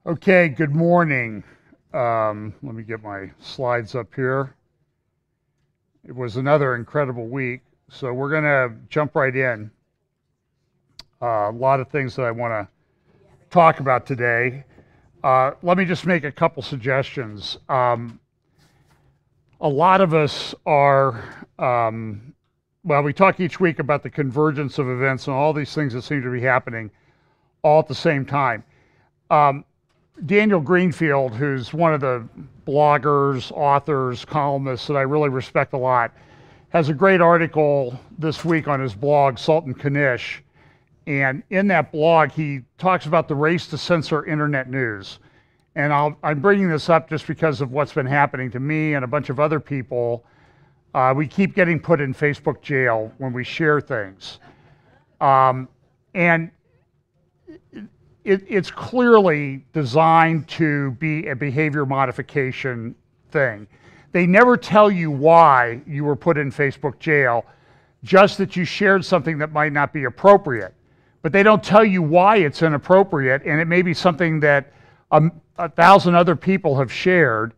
Okay, good morning. Let me get my slides up here. It was another incredible week, so we're going to jump right in. A lot of things that I want to talk about today. Let me just make a couple suggestions. A lot of us are, well, we talk each week about the convergence of events and all these things that seem to be happening all at the same time. Daniel Greenfield, who's one of the bloggers, authors, columnists that I really respect a lot, has a great article this week on his blog, Sultan Kanish. And in that blog, he talks about the race to censor internet news. And I'm bringing this up just because of what's been happening to me and a bunch of other people. We keep getting put in Facebook jail when we share things. And it's clearly designed to be a behavior modification thing. They never tell you why you were put in Facebook jail, just that you shared something that might not be appropriate. But they don't tell you why it's inappropriate, and it may be something that 1,000 other people have shared.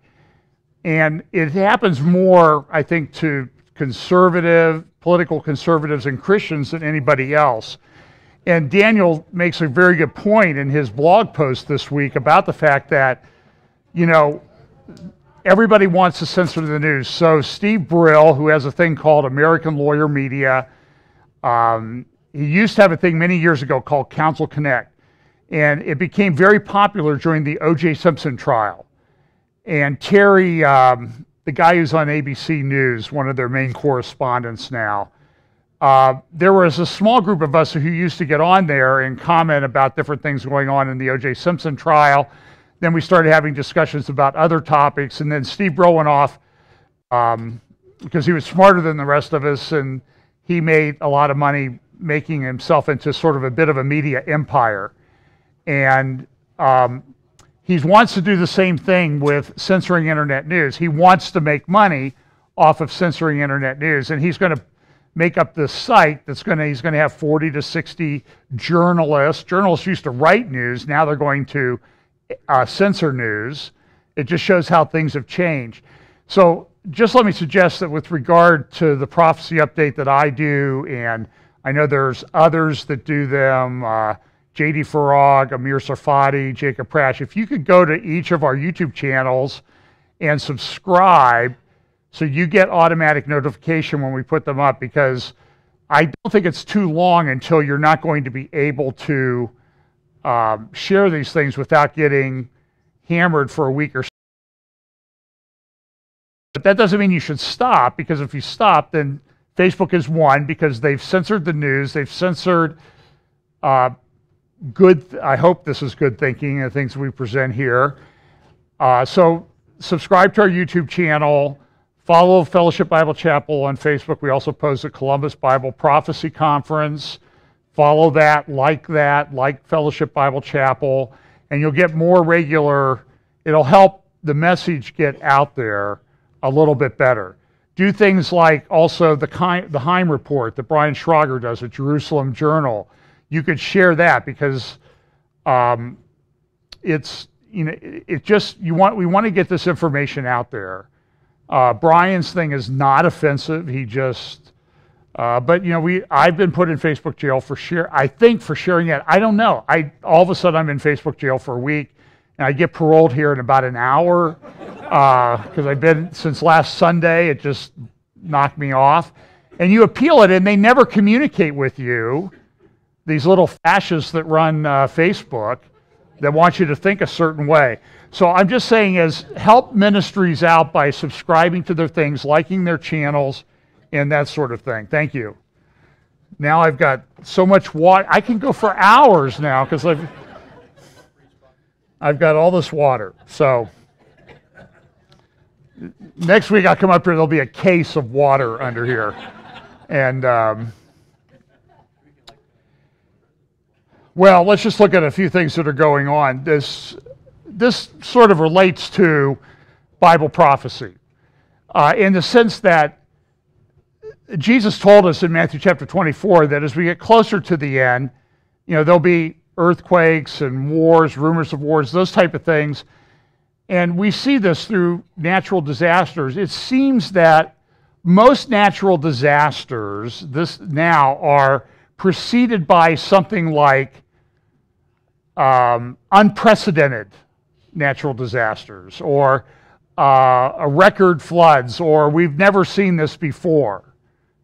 And it happens more, I think, to political conservatives and Christians than anybody else. And Daniel makes a very good point in his blog post this week about the fact that, everybody wants to censor the news. So Steve Brill, who has a thing called American Lawyer Media, he used to have a thing many years ago called Counsel Connect. And it became very popular during the O.J. Simpson trial. And Terry, the guy who's on ABC News, one of their main correspondents now, there was a small group of us who used to get on there and comment about different things going on in the O.J. Simpson trial. Then we started having discussions about other topics, and then Steve Brill went off because he was smarter than the rest of us, and he made a lot of money making himself into sort of a bit of a media empire. And he wants to do the same thing with censoring internet news. He wants to make money off of censoring internet news, and he's going to make up this site he's going to have 40 to 60 journalists. Journalists used to write news. Now they're going to censor news. It just shows how things have changed. So just let me suggest that with regard to the prophecy update that I do, and I know there's others that do them, J.D. Farag, Amir Sarfati, Jacob Prash, if you could go to each of our YouTube channels and subscribe so you get automatic notification when we put them up, because I don't think it's too long until you're not going to be able to share these things without getting hammered for a week or so. But that doesn't mean you should stop, because if you stop, then Facebook is one, because they've censored the news, they've censored I hope this is good thinking, the things we present here. So subscribe to our YouTube channel. Follow Fellowship Bible Chapel on Facebook. We also post a Columbus Bible Prophecy Conference. Follow that, like Fellowship Bible Chapel, and you'll get more regular. It'll help the message get out there a little bit better. Do things like also the Heim Report that Brian Schrager does at Jerusalem Journal. You could share that, because it's, we want to get this information out there. Brian's thing is not offensive. He just, but I've been put in Facebook jail for sharing it. I don't know. All of a sudden I'm in Facebook jail for a week, and I get paroled here in about an hour because I've been since last Sunday. It just knocked me off. And you appeal it, and they never communicate with you. These little fascists that run Facebook that want you to think a certain way. So I'm just saying, help ministries out by subscribing to their things, liking their channels, and that sort of thing. Thank you. Now I've got so much water. I can go for hours now because I've got all this water. So next week I'll come up here, there'll be a case of water under here. And well, let's just look at a few things that are going on. This sort of relates to Bible prophecy in the sense that Jesus told us in Matthew chapter 24 that as we get closer to the end, there'll be earthquakes and wars, rumors of wars, those type of things. And we see this through natural disasters. It seems that most natural disasters now are preceded by something like unprecedented natural disasters, or a record floods, or we've never seen this before,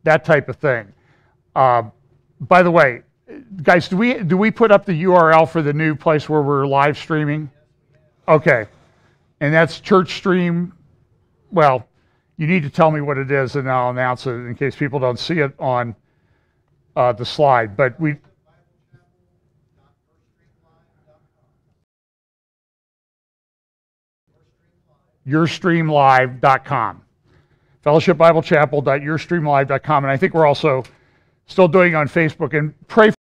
that type of thing. By the way, guys, do we put up the URL for the new place where we're live streaming? Okay. And that's Church Stream. Well, you need to tell me what it is, and I'll announce it in case people don't see it on the slide. But yourstreamlive.com. fellowshipbiblechapel.yourstreamlive.com. And I think we're also still doing it on Facebook. And pray for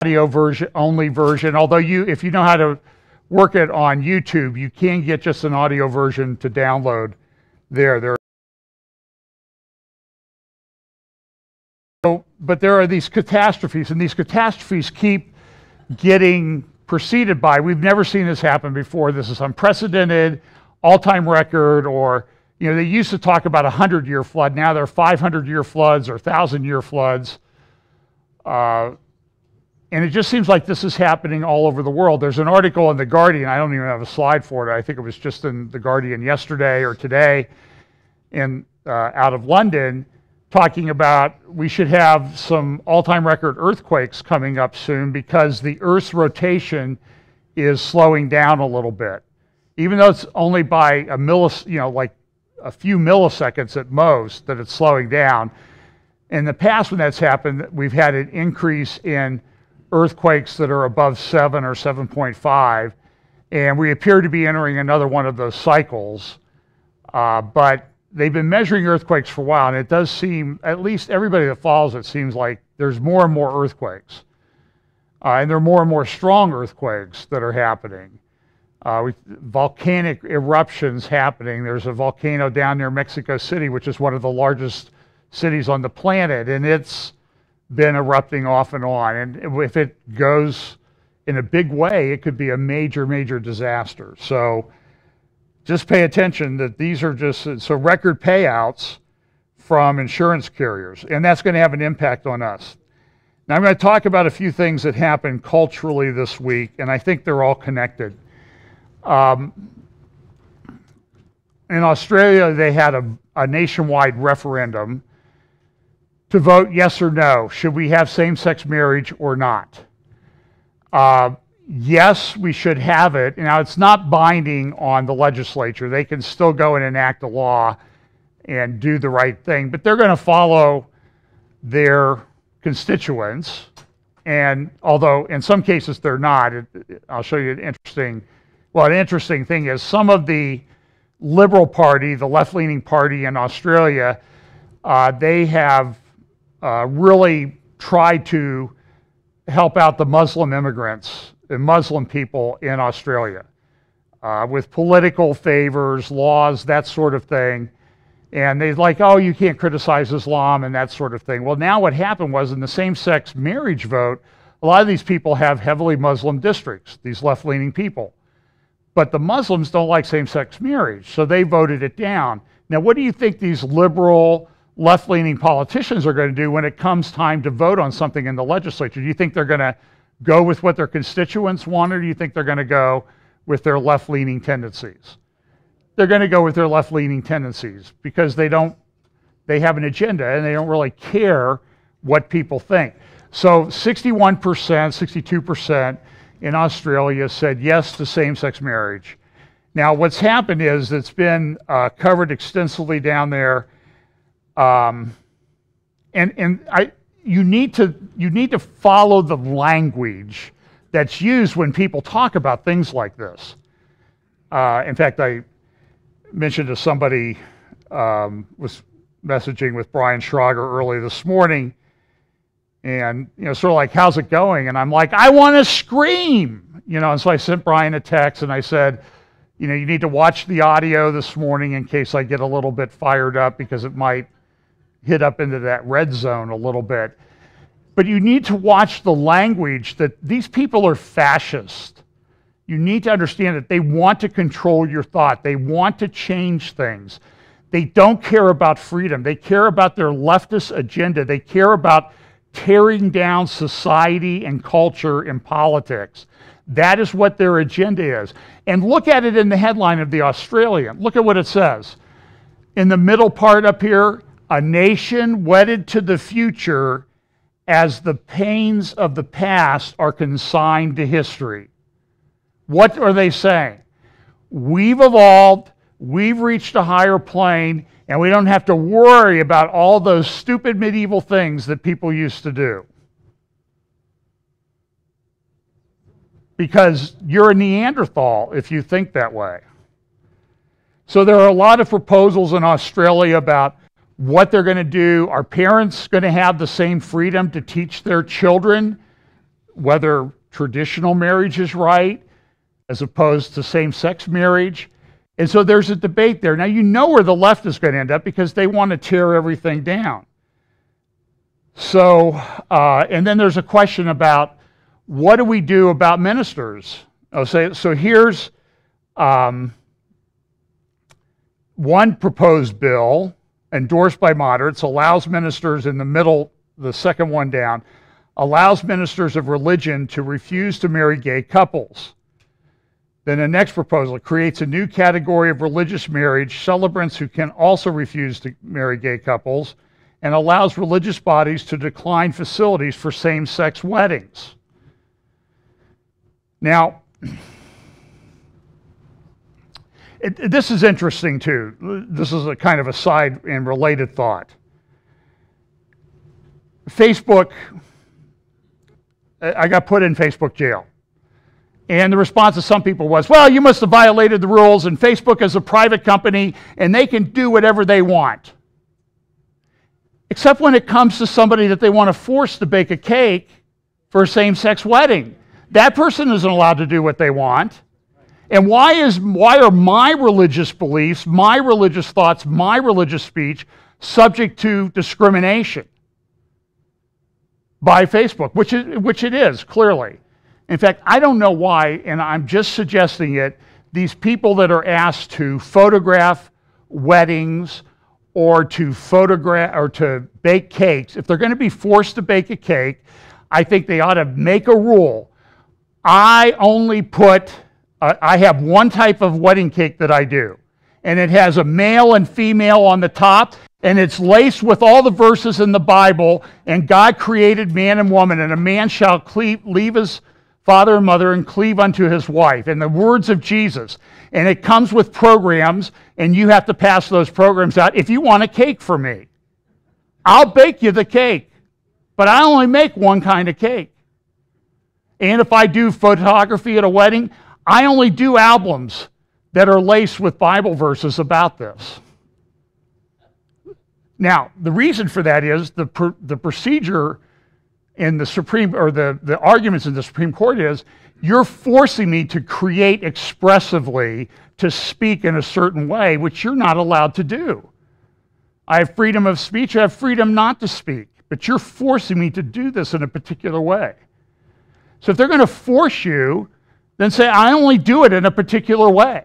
the audio version, only version. Although if you know how to work it on YouTube, you can get just an audio version to download there. But there are these catastrophes, and these catastrophes keep getting preceded by, we've never seen this happen before, this is unprecedented, all-time record, or, they used to talk about a 100-year flood, now there are 500-year floods or 1,000-year floods. And it just seems like this is happening all over the world. There's an article in The Guardian, I don't even have a slide for it, I think it was just in The Guardian yesterday or today, out of London, talking about we should have some all-time record earthquakes coming up soon because the Earth's rotation is slowing down a little bit. Even though it's only by like a few milliseconds at most that it's slowing down. In the past when that's happened, we've had an increase in earthquakes that are above 7 or 7.5, and we appear to be entering another one of those cycles. But they've been measuring earthquakes for a while, and it does seem, at least everybody that follows it, seems like there's more and more earthquakes. And there are more and more strong earthquakes that are happening. Volcanic eruptions happening. There's a volcano down near Mexico City, which is one of the largest cities on the planet, and it's been erupting off and on. And if it goes in a big way, it could be a major, major disaster. So just pay attention that these are just record payouts from insurance carriers, and that's going to have an impact on us. Now I'm going to talk about a few things that happened culturally this week, and I think they're all connected. In Australia, they had a nationwide referendum to vote yes or no. Should we have same-sex marriage or not? Yes, we should have it. Now, it's not binding on the legislature. They can still go and enact a law and do the right thing, but they're going to follow their constituents. And although in some cases they're not, I'll show you an interesting thing is some of the Liberal Party, the left-leaning party in Australia, they have really tried to help out the Muslim immigrants and Muslim people in Australia with political favors, laws, that sort of thing. And they're like, oh, you can't criticize Islam and that sort of thing. Well, now what happened was in the same-sex marriage vote, a lot of these people have heavily Muslim districts, these left-leaning people. But the Muslims don't like same-sex marriage, so they voted it down. Now, what do you think these liberal, left-leaning politicians are going to do when it comes time to vote on something in the legislature? Do you think they're going to go with what their constituents want, or do you think they're going to go with their left-leaning tendencies? They're going to go with their left-leaning tendencies because they have an agenda and they don't really care what people think. So 61%, 62% in Australia said yes to same-sex marriage. Now, what's happened is it's been covered extensively down there, you need to follow the language that's used when people talk about things like this. In fact, I mentioned to somebody, was messaging with Brian Schrager early this morning, and sort of like, how's it going? And I'm like, I want to scream, and so I sent Brian a text and I said, you need to watch the audio this morning in case I get a little bit fired up because it might hit up into that red zone a little bit. But you need to watch the language that these people are fascist. You need to understand that they want to control your thought. They want to change things. They don't care about freedom. They care about their leftist agenda. They care about tearing down society and culture and politics. That is what their agenda is. And look at it in the headline of the Australian. Look at what it says. In the middle part up here, a nation wedded to the future as the pains of the past are consigned to history. What are they saying? We've evolved, we've reached a higher plane, and we don't have to worry about all those stupid medieval things that people used to do. Because you're a Neanderthal if you think that way. So there are a lot of proposals in Australia about what they're going to do. Are parents going to have the same freedom to teach their children whether traditional marriage is right as opposed to same-sex marriage? And so there's a debate there. Now you know where the left is going to end up because they want to tear everything down. So, and then there's a question about what do we do about ministers? So here's one proposed bill endorsed by moderates, allows ministers in the middle, the second one down, allows ministers of religion to refuse to marry gay couples. Then the next proposal creates a new category of religious marriage, celebrants who can also refuse to marry gay couples, and allows religious bodies to decline facilities for same-sex weddings. Now, this is interesting too. This is a kind of a side and related thought. Facebook, I got put in Facebook jail. And the response of some people was, well, you must have violated the rules, and Facebook is a private company, and they can do whatever they want. Except when it comes to somebody that they want to force to bake a cake for a same-sex wedding. That person isn't allowed to do what they want. And why are my religious beliefs, my religious thoughts, my religious speech subject to discrimination by Facebook, which it is, clearly. In fact, I don't know why, and I'm just suggesting it, these people that are asked to photograph weddings or to photograph or to bake cakes, if they're going to be forced to bake a cake, I think they ought to make a rule. I have one type of wedding cake that I do, and it has a male and female on the top, and it's laced with all the verses in the Bible, and God created man and woman, and a man shall leave his father and mother and cleave unto his wife, and the words of Jesus. And it comes with programs, and you have to pass those programs out if you want a cake for me. I'll bake you the cake, but I only make one kind of cake. And if I do photography at a wedding, I only do albums that are laced with Bible verses about this. Now, the reason for that is the procedure in the Supreme, or the arguments in the Supreme Court is, you're forcing me to create expressively, to speak in a certain way, which you're not allowed to do. I have freedom of speech, I have freedom not to speak, but you're forcing me to do this in a particular way. So if they're going to force you, then say, I only do it in a particular way.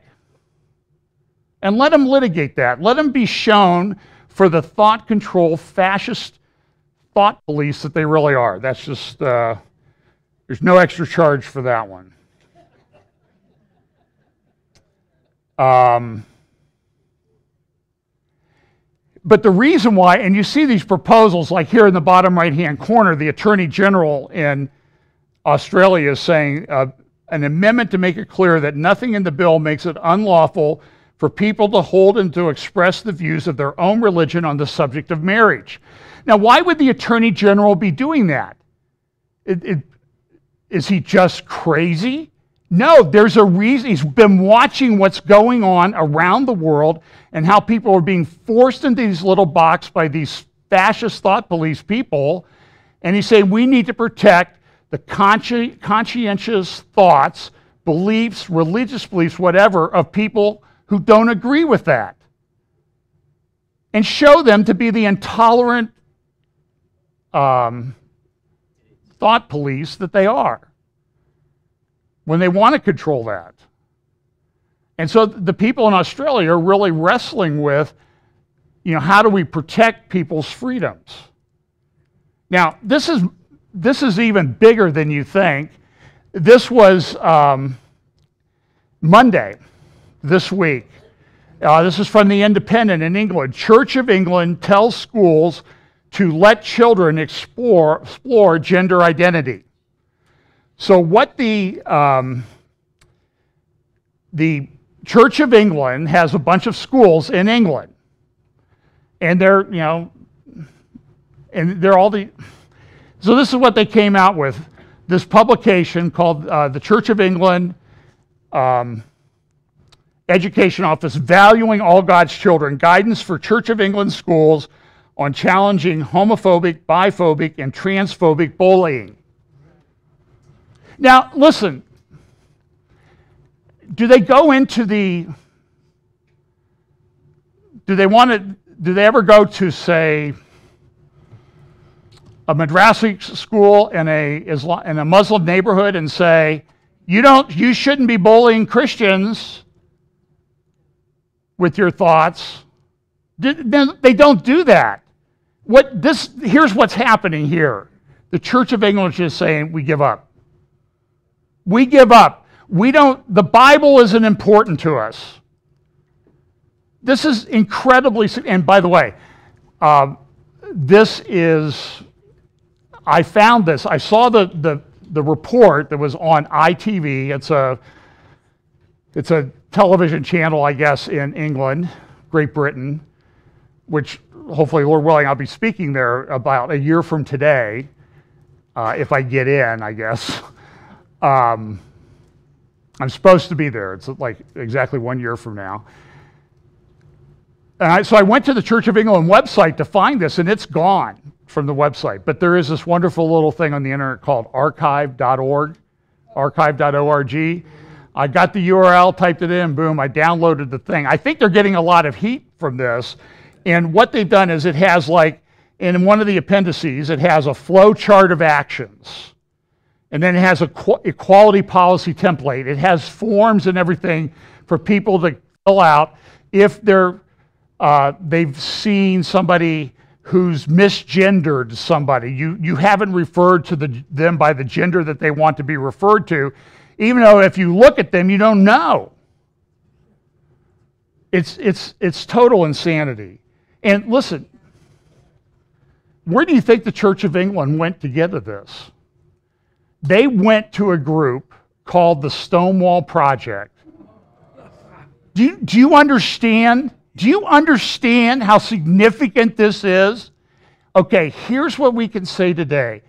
And let them litigate that. Let them be shown for the thought control, fascist thought police that they really are. That's just, there's no extra charge for that one. But the reason why, and you see these proposals, like here in the bottom right-hand corner, the Attorney General in Australia is saying an amendment to make it clear that nothing in the bill makes it unlawful for people to hold and to express the views of their own religion on the subject of marriage. Now, why would the Attorney General be doing that? Is he just crazy? No, there's a reason. He's been watching what's going on around the world and how people are being forced into these little boxes by these fascist thought police people. And he's saying we need to protect the conscientious thoughts, beliefs, religious beliefs, whatever, of people who don't agree with that. And show them to be the intolerant thought police that they are when they want to control that. And so the people in Australia are really wrestling with, how do we protect people's freedoms? Now, this is even bigger than you think. This was Monday this week. This is from the Independent in England. Church of England tells schools to let children explore gender identity. So what the Church of England has a bunch of schools in England, and they're all the. So this is what they came out with. This publication called the Church of England Education Office, Valuing All God's Children, Guidance for Church of England Schools on Challenging Homophobic, Biphobic, and Transphobic Bullying. Now, listen, do they ever go to, say, a madrasa school in a Muslim neighborhood and say, you shouldn't be bullying Christians with your thoughts? They don't do that. Here's what's happening here. The Church of England is just saying, we give up. We give up. The Bible isn't important to us. This is incredibly, and by the way, I found this. I saw the report that was on ITV. It's a television channel, I guess, in England, Great Britain, which hopefully, Lord willing, I'll be speaking there about a year from today, if I get in, I guess. I'm supposed to be there. It's like exactly 1 year from now. So I went to the Church of England website to find this, and it's gone from the website. But there is this wonderful little thing on the internet called archive.org, archive.org. I got the URL, typed it in, boom, I downloaded the thing. I think they're getting a lot of heat from this. And what they've done is it has, like, in one of the appendices, it has a flow chart of actions. And then it has a equality policy template. It has forms and everything for people to fill out if they've seen somebody who's misgendered somebody. You haven't referred to them by the gender that they want to be referred to, even though if you look at them, you don't know. It's total insanity. And listen, where do you think the Church of England went to get at this? They went to a group called the Stonewall Project. Do you understand? Do you understand how significant this is? Okay, here's what we can say today.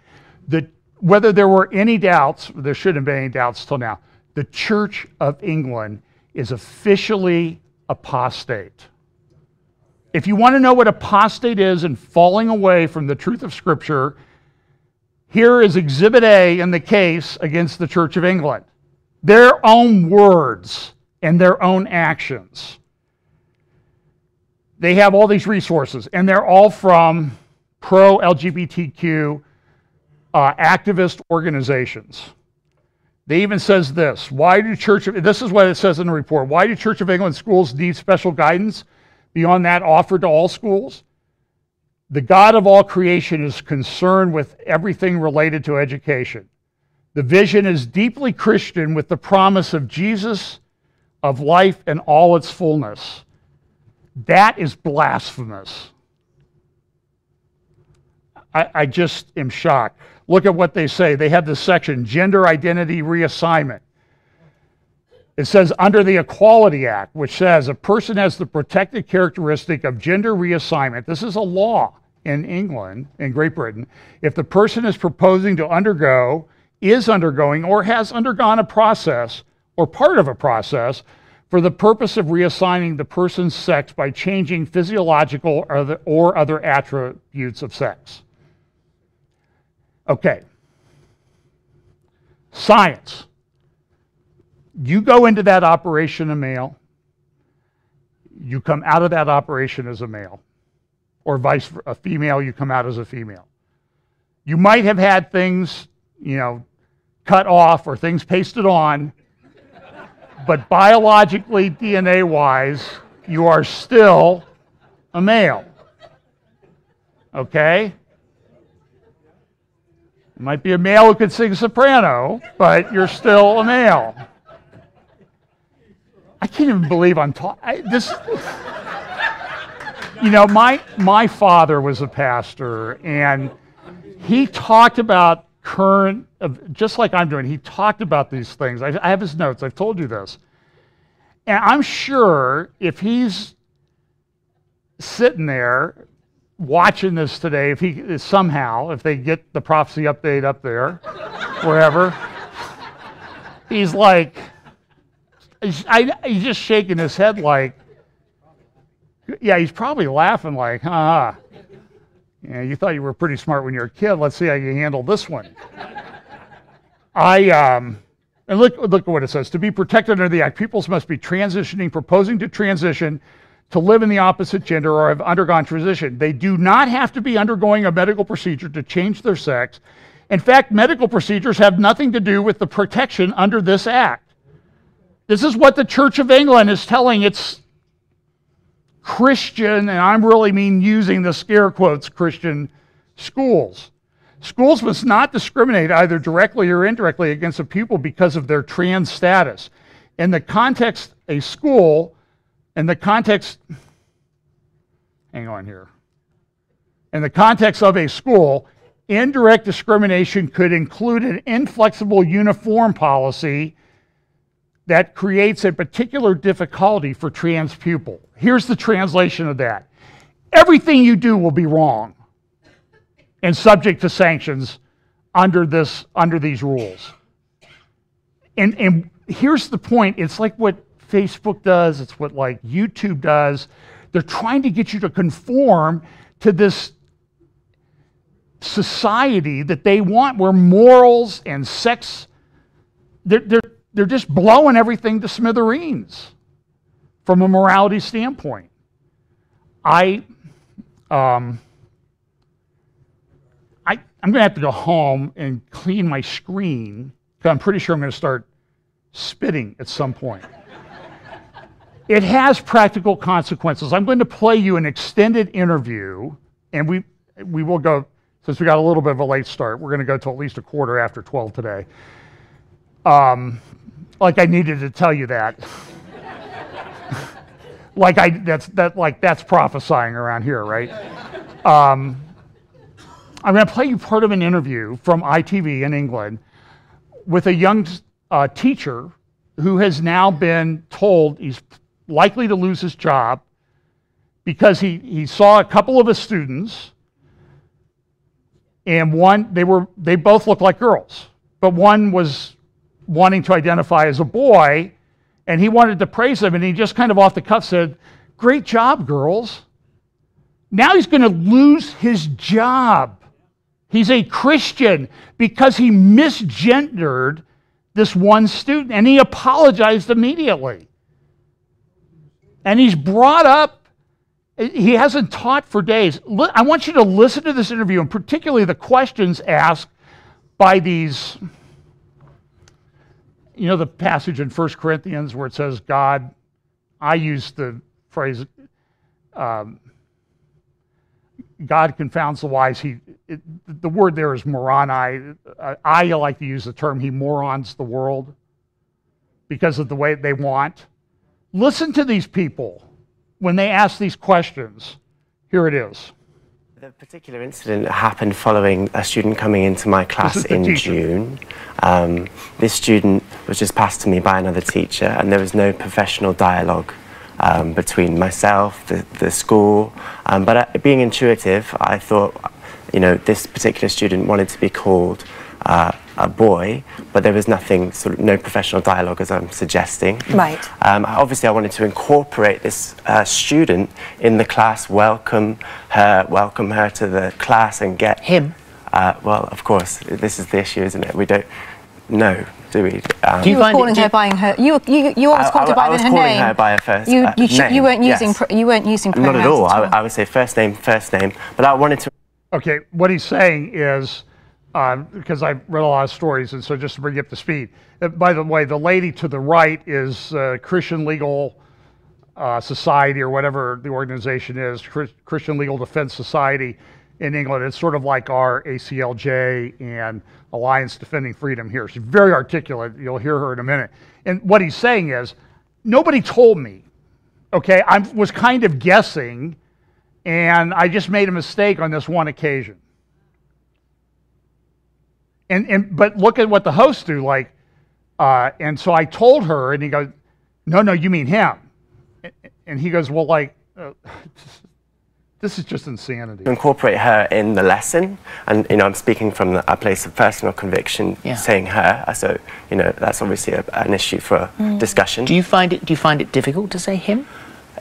Whether there were any doubts, there shouldn't have been any doubts till now, the Church of England is officially apostate. If you want to know what apostate is and falling away from the truth of Scripture, here is Exhibit A in the case against the Church of England. Their own words and their own actions. They have all these resources, and they're all from pro-LGBTQ activist organizations. They even says this, this is what it says in the report, why do Church of England schools need special guidance beyond that offered to all schools? The God of all creation is concerned with everything related to education. The vision is deeply Christian with the promise of Jesus, of life in all its fullness. That is blasphemous. I just am shocked. Look at what they say. They have this section, Gender Identity Reassignment. It says, under the Equality Act, which says a person has the protected characteristic of gender reassignment. This is a law in England, in Great Britain. If the person is proposing to undergo, is undergoing, or has undergone a process, or part of a process, for the purpose of reassigning the person's sex by changing physiological or other attributes of sex. Okay. Science. You go into that operation a male, you come out of that operation as a male, or a female, you come out as a female. You might have had things cut off or things pasted on, but biologically, DNA-wise, you are still a male. Okay? You might be a male who could sing soprano, but you're still a male. I can't even believe I'm talking. My father was a pastor, and he talked about just like I'm doing, he talked about these things. I have his notes. I've told you this. And I'm sure if he's sitting there watching this today, if they get the prophecy update up there, wherever, he's like, he's just shaking his head like, yeah, he's probably laughing like, ha. You thought you were pretty smart when you were a kid. Let's see how you handle this one. And look at what it says. To be protected under the act, peoples must be proposing to transition, to live in the opposite gender, or have undergone transition. They do not have to be undergoing a medical procedure to change their sex. In fact, medical procedures have nothing to do with the protection under this act. This is what the Church of England is telling its Christian, and I really mean using the scare quotes, Christian schools. Schools must not discriminate either directly or indirectly against a pupil because of their trans status. In the context of a school, indirect discrimination could include an inflexible uniform policy that creates a particular difficulty for trans pupil. Here's the translation of that. Everything you do will be wrong and subject to sanctions under these rules. And here's the point. It's like what Facebook does. It's what like YouTube does. They're trying to get you to conform to this society that they want, where morals and sex, they're just blowing everything to smithereens from a morality standpoint. I'm going to have to go home and clean my screen, because I'm pretty sure I'm going to start spitting at some point. It has practical consequences. I'm going to play you an extended interview, and we will go, since we got a little bit of a late start, we're going to go to at least 12:15 today. Like I needed to tell you that. That's prophesying around here, right? I'm going to play you part of an interview from ITV in England with a young teacher who has now been told he's likely to lose his job because he saw a couple of his students, and they both looked like girls, but one was wanting to identify as a boy, and he wanted to praise them, and he just kind of off the cuff said, "Great job, girls." Now he's going to lose his job. He's a Christian because he misgendered this one student, and he apologized immediately. And he's brought up, he hasn't taught for days. I want you to listen to this interview, and particularly the questions asked by these, the passage in 1 Corinthians where it says God, I use the phrase, God confounds the wise. The word there is moroni. I like to use the term he morons the world because of the way they want. Listen to these people when they ask these questions. Here it is. The particular incident happened following a student coming into my class in June. This student was just passed to me by another teacher, and there was no professional dialogue between myself, the school, but being intuitive, I thought, this particular student wanted to be called a boy, but there was no professional dialogue, as I'm suggesting. Right. Obviously, I wanted to incorporate this student in the class, welcome her to the class, and get him. Well, of course, this is the issue, isn't it? We don't know, do we? You were calling her by her. You always called her by her name. I was calling her by her first name. You weren't using. You weren't using pronouns. Not at all. I would say first name, but I wanted to. Okay, what he's saying is, because I've read a lot of stories, and so just to bring you up to speed. By the way, the lady to the right is Christian Legal Society, or whatever the organization is, Christian Legal Defense Society in England. It's sort of like our ACLJ and Alliance Defending Freedom here. She's very articulate. You'll hear her in a minute. And what he's saying is, nobody told me. Okay, I was kind of guessing, and I just made a mistake on this one occasion. But look at what the hosts do, like, and so I told her, and he goes, no, you mean him. And he goes, well, like, this is just insanity. Incorporate her in the lesson, and I'm speaking from a place of personal conviction, saying her. So that's obviously an issue for discussion. Do you find it difficult to say him?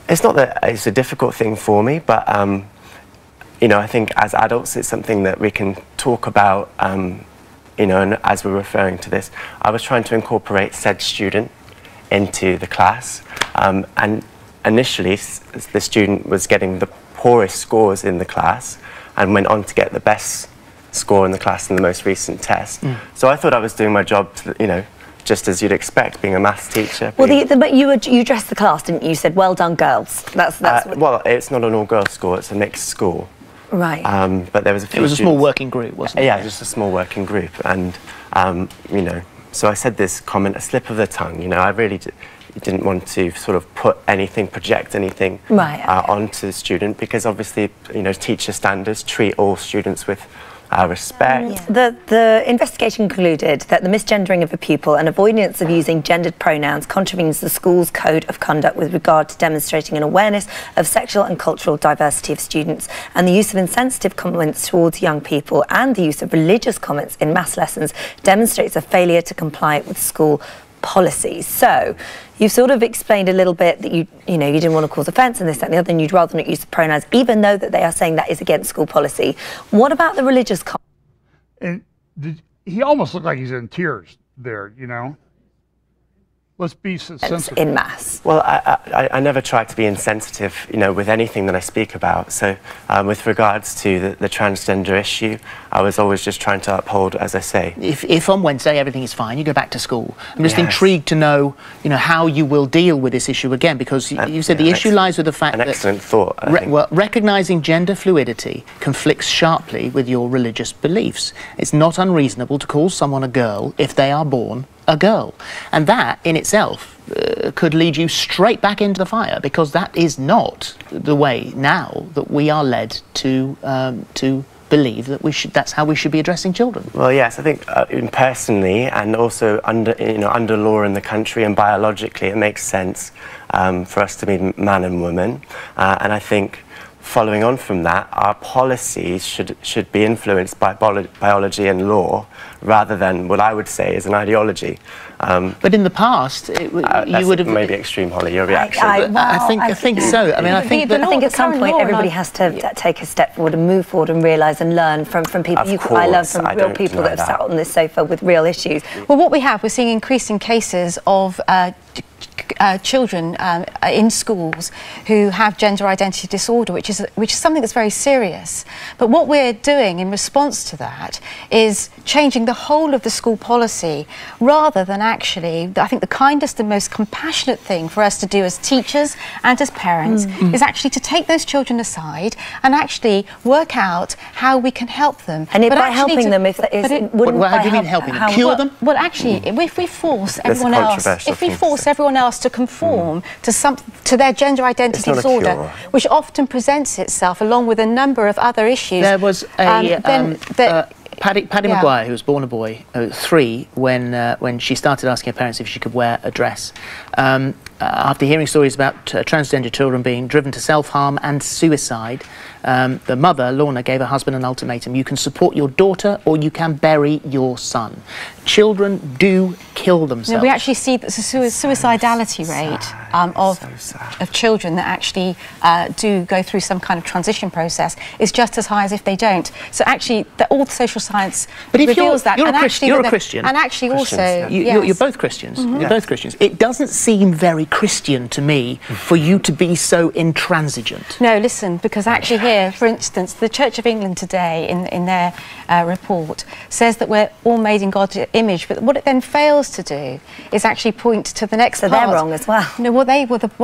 It's not that it's a difficult thing for me, but I think as adults, it's something that we can talk about. And as we're referring to this, I was trying to incorporate said student into the class, and initially the student was getting the poorest scores in the class and went on to get the best score in the class in the most recent test. So I thought I was doing my job, just as you'd expect, being a maths teacher. Well, but you addressed the class, didn't you? You said, well done, girls. Well, it's not an all-girls school, it's a mixed school. Right. But there was a few It was a small working group, wasn't it? Yeah, just a small working group. And, so I said this comment, a slip of the tongue. I really didn't want to sort of project anything onto the student, because obviously, teacher standards treat all students with respect. The investigation concluded that the misgendering of a pupil and avoidance of using gendered pronouns contravenes the school's code of conduct with regard to demonstrating an awareness of sexual and cultural diversity of students, and the use of insensitive comments towards young people and the use of religious comments in maths lessons demonstrates a failure to comply with school policies. So you've sort of explained a little bit that you didn't want to cause offence and this, that and the other, and you'd rather not use the pronouns, even though that they are saying that is against school policy. What about the religious And he almost looked like he's in tears there, Let's be sensitive. In maths. Well, I never try to be insensitive, with anything that I speak about. So with regards to the transgender issue, I was always just trying to uphold, as I say. If on Wednesday everything is fine, you go back to school. I'm just intrigued to know, how you will deal with this issue again, because you said the issue lies with the fact that... An excellent thought, Well, recognising gender fluidity conflicts sharply with your religious beliefs. It's not unreasonable to call someone a girl if they are born a girl, and that in itself could lead you straight back into the fire, because that is not the way now that we are led to believe that that's how we should be addressing children. Well, yes, I think personally, and also under law in the country and biologically, it makes sense for us to be man and woman, and I think following on from that, our policies should be influenced by biology and law, rather than what I would say is an ideology. But in the past, you would have... Maybe extreme, Holly, your reaction. I think so. I mean, I think at some point everybody has to take a step forward and move forward and realise and learn from people. I learn from real people that have sat on this sofa with real issues. Well, what we're seeing increasing cases of children in schools who have gender identity disorder, which is something that's very serious. But what we're doing in response to that is changing the whole of the school policy, rather than actually, I think the kindest and most compassionate thing for us to do as teachers and as parents is actually to take those children aside and actually work out how we can help them. And by helping them, if that is, how do you mean helping them? Cure them? Well, actually, if we force everyone else to conform to their gender identity disorder, which often presents itself along with a number of other issues. There was Paddy Maguire, who was born a boy, 3, when she started asking her parents if she could wear a dress. After hearing stories about transgender children being driven to self-harm and suicide, the mother, Lorna, gave her husband an ultimatum: you can support your daughter or you can bury your son. Children do kill themselves. We actually see that the suicidality rate of children that actually do go through some kind of transition process is just as high as if they don't. So actually, all the social science reveals that. You're a Christian. And actually also... You're both Christians. You're both Christians. It doesn't seem very Christian to me for you to be so intransigent. No, listen, because actually here here, for instance, the Church of England today, in their report, says that we're all made in God's image, but what it then fails to do is actually point to the next part. So they're wrong as well. No, what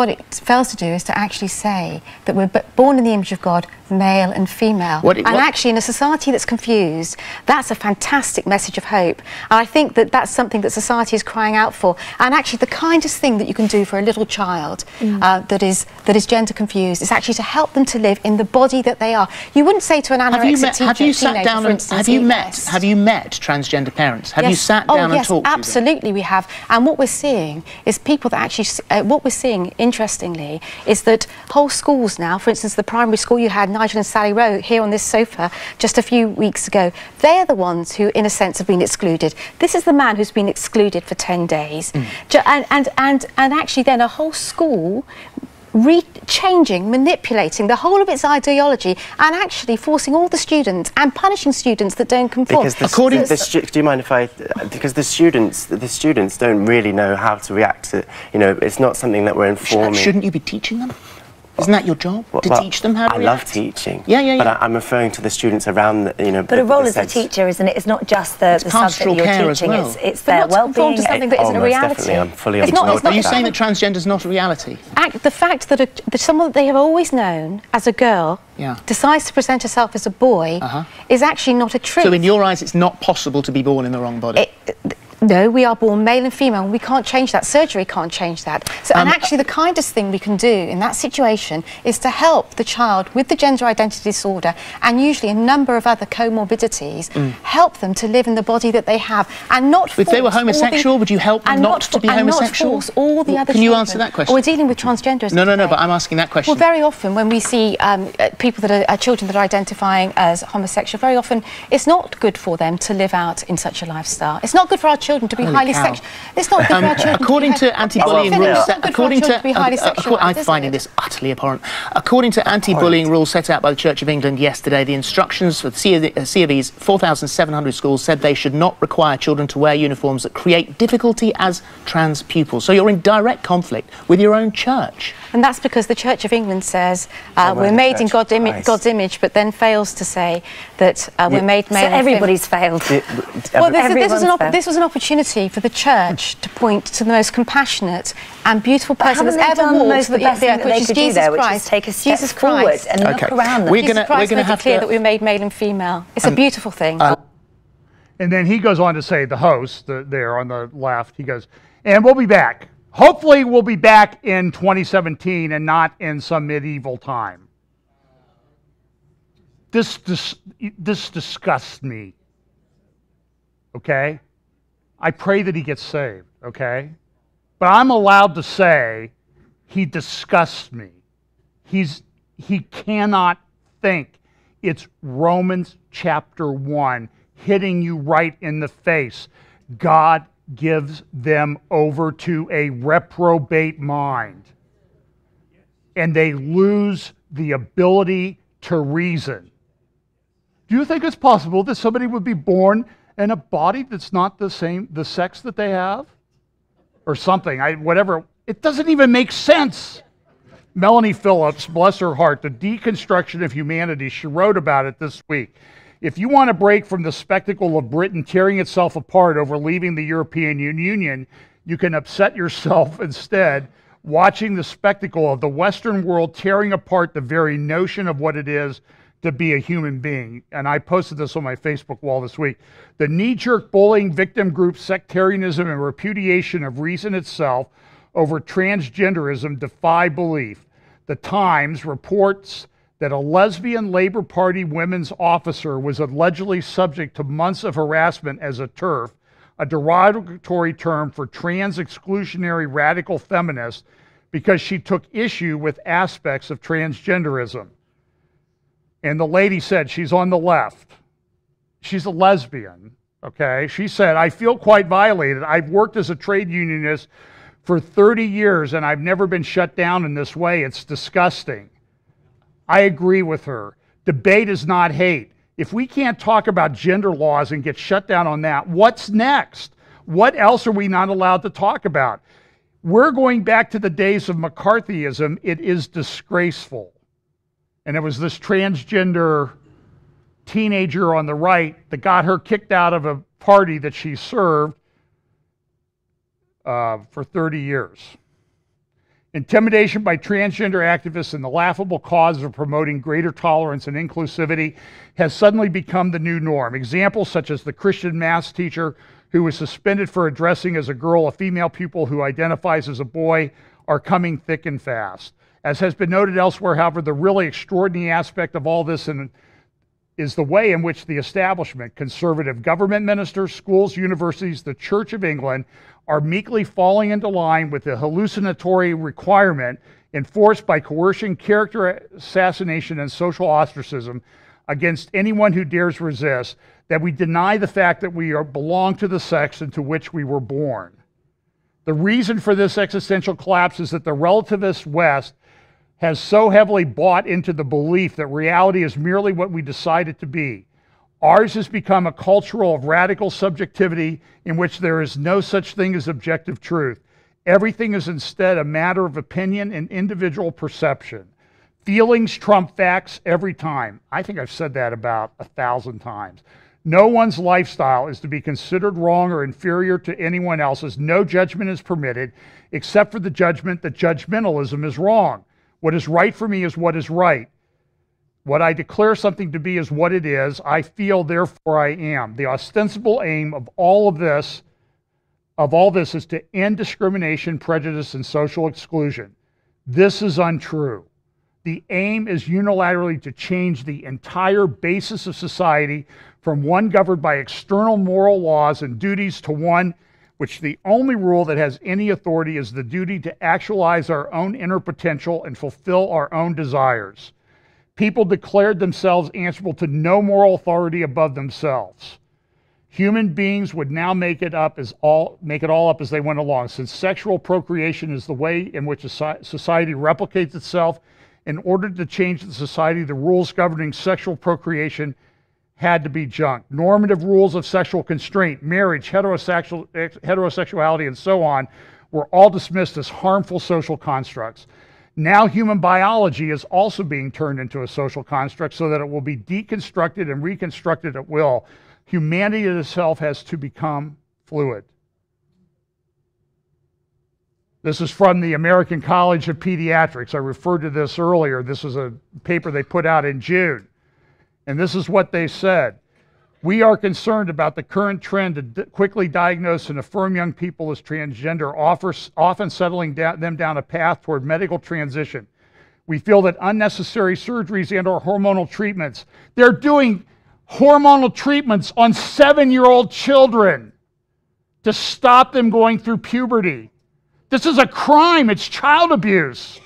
it fails to do is to actually say that we're born in the image of God, male and female. Actually, in a society that's confused, that's a fantastic message of hope. And I think that that's something that society is crying out for. And actually, the kindest thing that you can do for a little child that is gender confused is actually to help them to live in the body that they are. You wouldn't say to an anorexic teenager, have you sat down for and instance, have you met transgender parents? Have you sat down and talked to them? Absolutely, we have. And what we're seeing is people that actually, what we're seeing, interestingly, is that whole schools now, for instance, the primary school you had, Nigel and Sally Rowe, here on this sofa just a few weeks ago, they're the ones who, in a sense, have been excluded. This is the man who's been excluded for 10 days. And actually then a whole school changing, manipulating the whole of its ideology and actually forcing all the students and punishing students that don't conform. Because do you mind if I... Because the students don't really know how to react to... You know, it's not something that we're informing... Shouldn't you be teaching them? Isn't that your job, to teach them how to react? I love teaching. Yeah. But I'm referring to the students around, But a role as a teacher, isn't it? It's not just the subject that you're teaching, it's their well-being. To something that isn't a reality. I'm fully on board. Are you saying that transgender is not a reality? The fact that someone that they have always known as a girl decides to present herself as a boy is actually not a truth. So in your eyes, it's not possible to be born in the wrong body? No, we are born male and female, and we can't change that. Surgery can't change that. So, and actually, the kindest thing we can do in that situation is to help the child with the gender identity disorder, and usually a number of other comorbidities, help them to live in the body that they have, and not force. If they were homosexual, would you help them not to be homosexual? Not force all the other Can you children. answer that question? Or we're dealing with transgenderism. No, but I'm asking that question. Well, very often when we see people that are children that are identifying as homosexual, very often it's not good for them to live out in such a lifestyle. It's not good for our children to be highly sexual. It's not good for our children. According to anti-bullying rules, I'm finding this utterly abhorrent. According to anti-bullying rules set out by the Church of England yesterday, the instructions for the C of E's 4,700 schools said they should not require children to wear uniforms that create difficulty as trans pupils. So you're in direct conflict with your own church. And that's because the Church of England says we're made in God's image, but then fails to say that we're made male. So everybody's failed. Well, this was an opportunity for the church to point to the most compassionate and beautiful person that's ever walked the earth, which is Jesus Christ. Take a step forward and look around them. Jesus Christ made it clear that we're made male and female. It's a beautiful thing. And then he goes on to say, the host there on the left, he goes, and we'll be back. Hopefully we'll be back in 2017 and not in some medieval time. This disgusts me. Okay? I pray that he gets saved, okay? But I'm allowed to say he disgusts me. He cannot think. It's Romans chapter 1 hitting you right in the face. God gives them over to a reprobate mind, and they lose the ability to reason. Do you think it's possible that somebody would be born in a body that's not the sex that they have? Or something, whatever. It doesn't even make sense. Melanie Phillips, bless her heart, The Deconstruction of Humanity, she wrote about it this week. If you want to break from the spectacle of Britain tearing itself apart over leaving the European Union, you can upset yourself instead watching the spectacle of the Western world tearing apart the very notion of what it is to be a human being. And I posted this on my Facebook wall this week. The knee-jerk bullying, victim group sectarianism, and repudiation of reason itself over transgenderism defy belief. The Times reports that a lesbian Labour Party women's officer was allegedly subject to months of harassment as a TERF, a derogatory term for trans exclusionary radical feminist, because she took issue with aspects of transgenderism. And the lady said, she's on the left. She's a lesbian, okay? She said, I feel quite violated. I've worked as a trade unionist for 30 years and I've never been shut down in this way. It's disgusting. I agree with her. Debate is not hate. If we can't talk about gender laws and get shut down on that, what's next? What else are we not allowed to talk about? We're going back to the days of McCarthyism. It is disgraceful. And it was this transgender teenager on the right that got her kicked out of a party that she served for 30 years. Intimidation by transgender activists and the laughable cause of promoting greater tolerance and inclusivity has suddenly become the new norm. Examples such as the Christian math teacher who was suspended for addressing as a girl a female pupil who identifies as a boy are coming thick and fast. As has been noted elsewhere, however, the really extraordinary aspect of all this is the way in which the establishment, conservative government ministers, schools, universities, the Church of England, are meekly falling into line with the hallucinatory requirement enforced by coercion, character assassination, and social ostracism against anyone who dares resist, that we deny the fact that we belong to the sex into which we were born. The reason for this existential collapse is that the relativist West has so heavily bought into the belief that reality is merely what we decide it to be. Ours has become a culture of radical subjectivity in which there is no such thing as objective truth. Everything is instead a matter of opinion and individual perception. Feelings trump facts every time. I think I've said that about 1,000 times. No one's lifestyle is to be considered wrong or inferior to anyone else's. No judgment is permitted except for the judgment that judgmentalism is wrong. What is right for me is what is right. What I declare something to be is what it is. I feel, therefore I am. The ostensible aim of all this is to end discrimination, prejudice, and social exclusion. This is untrue. The aim is unilaterally to change the entire basis of society from one governed by external moral laws and duties to one which the only rule that has any authority is the duty to actualize our own inner potential and fulfill our own desires. People declared themselves answerable to no moral authority above themselves. Human beings would now make it all up as they went along. Since sexual procreation is the way in which a society replicates itself, in order to change the society, the rules governing sexual procreation had to be junked. Normative rules of sexual constraint, marriage, heterosexuality, and so on were all dismissed as harmful social constructs. Now human biology is also being turned into a social construct so that it will be deconstructed and reconstructed at will. Humanity itself has to become fluid. This is from the American College of Pediatrics. I referred to this earlier. This is a paper they put out in June. And this is what they said. We are concerned about the current trend to quickly diagnose and affirm young people as transgender, often settling them down a path toward medical transition. We feel that unnecessary surgeries and/or hormonal treatments, they're doing hormonal treatments on 7-year-old children to stop them going through puberty. This is a crime. It's child abuse.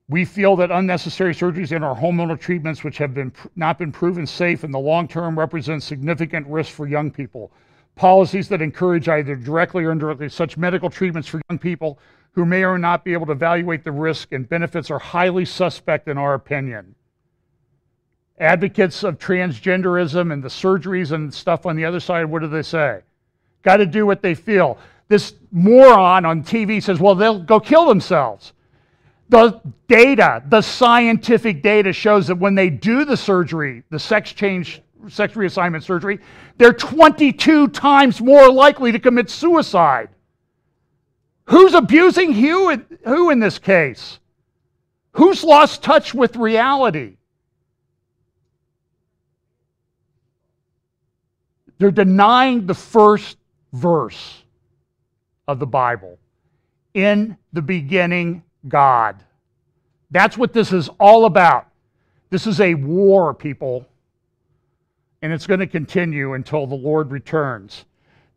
We feel that unnecessary surgeries and our hormonal treatments, which have not been proven safe in the long term, represent significant risk for young people. Policies that encourage either directly or indirectly such medical treatments for young people who may or not be able to evaluate the risk and benefits are highly suspect in our opinion. Advocates of transgenderism and the surgeries and stuff on the other side, what do they say? Got to do what they feel. This moron on TV says, well, they'll go kill themselves. The data, the scientific data shows that when they do the surgery, the sex reassignment surgery, they're 22 times more likely to commit suicide. Who's abusing who in this case? Who's lost touch with reality? They're denying the first verse of the Bible. In the beginning, God. That's what this is all about. This is a war, people, and it's going to continue until the Lord returns.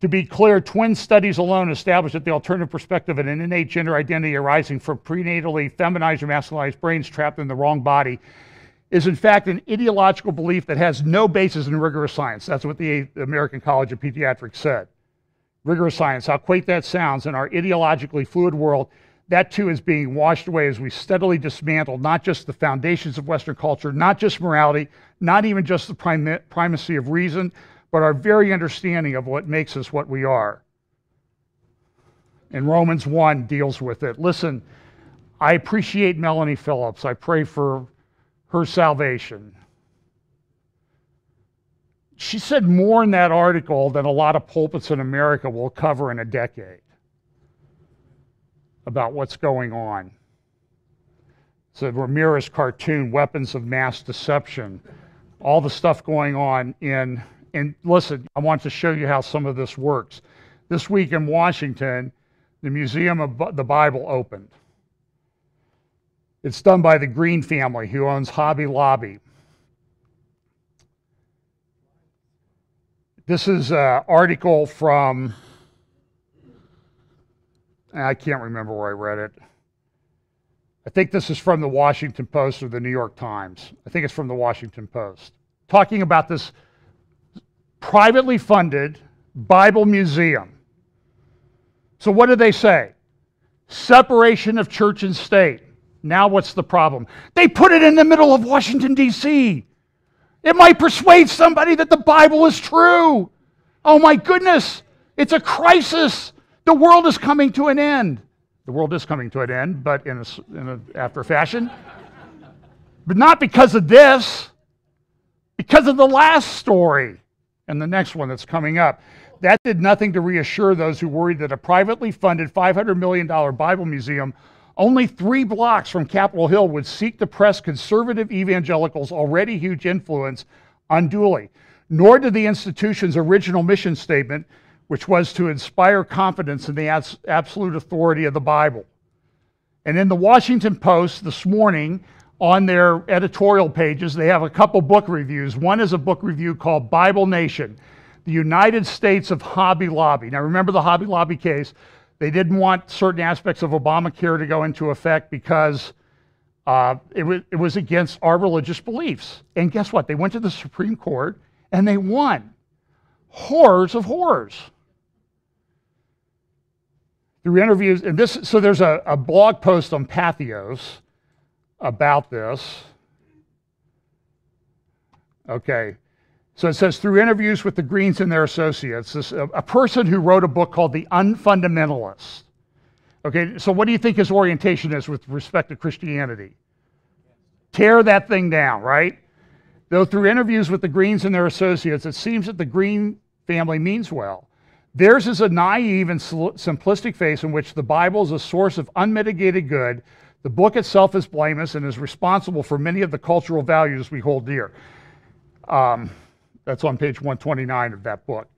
To be clear, twin studies alone establish that the alternative perspective of an innate gender identity arising from prenatally feminized or masculinized brains trapped in the wrong body is in fact an ideological belief that has no basis in rigorous science. That's what the American College of Pediatrics said. Rigorous science, how quaint that sounds in our ideologically fluid world. That too is being washed away as we steadily dismantle not just the foundations of Western culture, not just morality, not even just the primacy of reason, but our very understanding of what makes us what we are. And Romans 1 deals with it. Listen, I appreciate Melanie Phillips. I pray for her salvation. She said more in that article than a lot of pulpits in America will cover in a decade about what's going on. It's a Ramirez cartoon, Weapons of Mass Deception, all the stuff going on in, and listen, I want to show you how some of this works. This week in Washington, the Museum of the Bible opened. It's done by the Green family, who owns Hobby Lobby. This is an article from, I can't remember where I read it. I think this is from the Washington Post or the New York Times. I think it's from the Washington Post. Talking about this privately funded Bible museum. So what do they say? Separation of church and state. Now what's the problem? They put it in the middle of Washington, D.C. It might persuade somebody that the Bible is true. Oh my goodness, it's a crisis. The world is coming to an end. The world is coming to an end, but in a after fashion. But not because of this, because of the last story and the next one that's coming up. That did nothing to reassure those who worried that a privately funded $500 million Bible museum only 3 blocks from Capitol Hill would seek to press conservative evangelicals' already huge influence unduly. Nor did the institution's original mission statement, which was to inspire confidence in the absolute authority of the Bible. And in the Washington Post this morning, on their editorial pages, they have a couple book reviews. One is a book review called Bible Nation, the United States of Hobby Lobby. Now remember the Hobby Lobby case. They didn't want certain aspects of Obamacare to go into effect because it was against our religious beliefs. And guess what? They went to the Supreme Court and they won. Horrors of horrors. Through interviews, and this, so there's a blog post on Patheos about this. Okay, so it says, through interviews with the Greens and their associates, a person who wrote a book called The Unfundamentalist. Okay, so what do you think his orientation is with respect to Christianity? Tear that thing down, right? Though through interviews with the Greens and their associates, it seems that the Green family means well. Theirs is a naive and simplistic faith in which the Bible is a source of unmitigated good. The book itself is blameless and is responsible for many of the cultural values we hold dear. That's on page 129 of that book.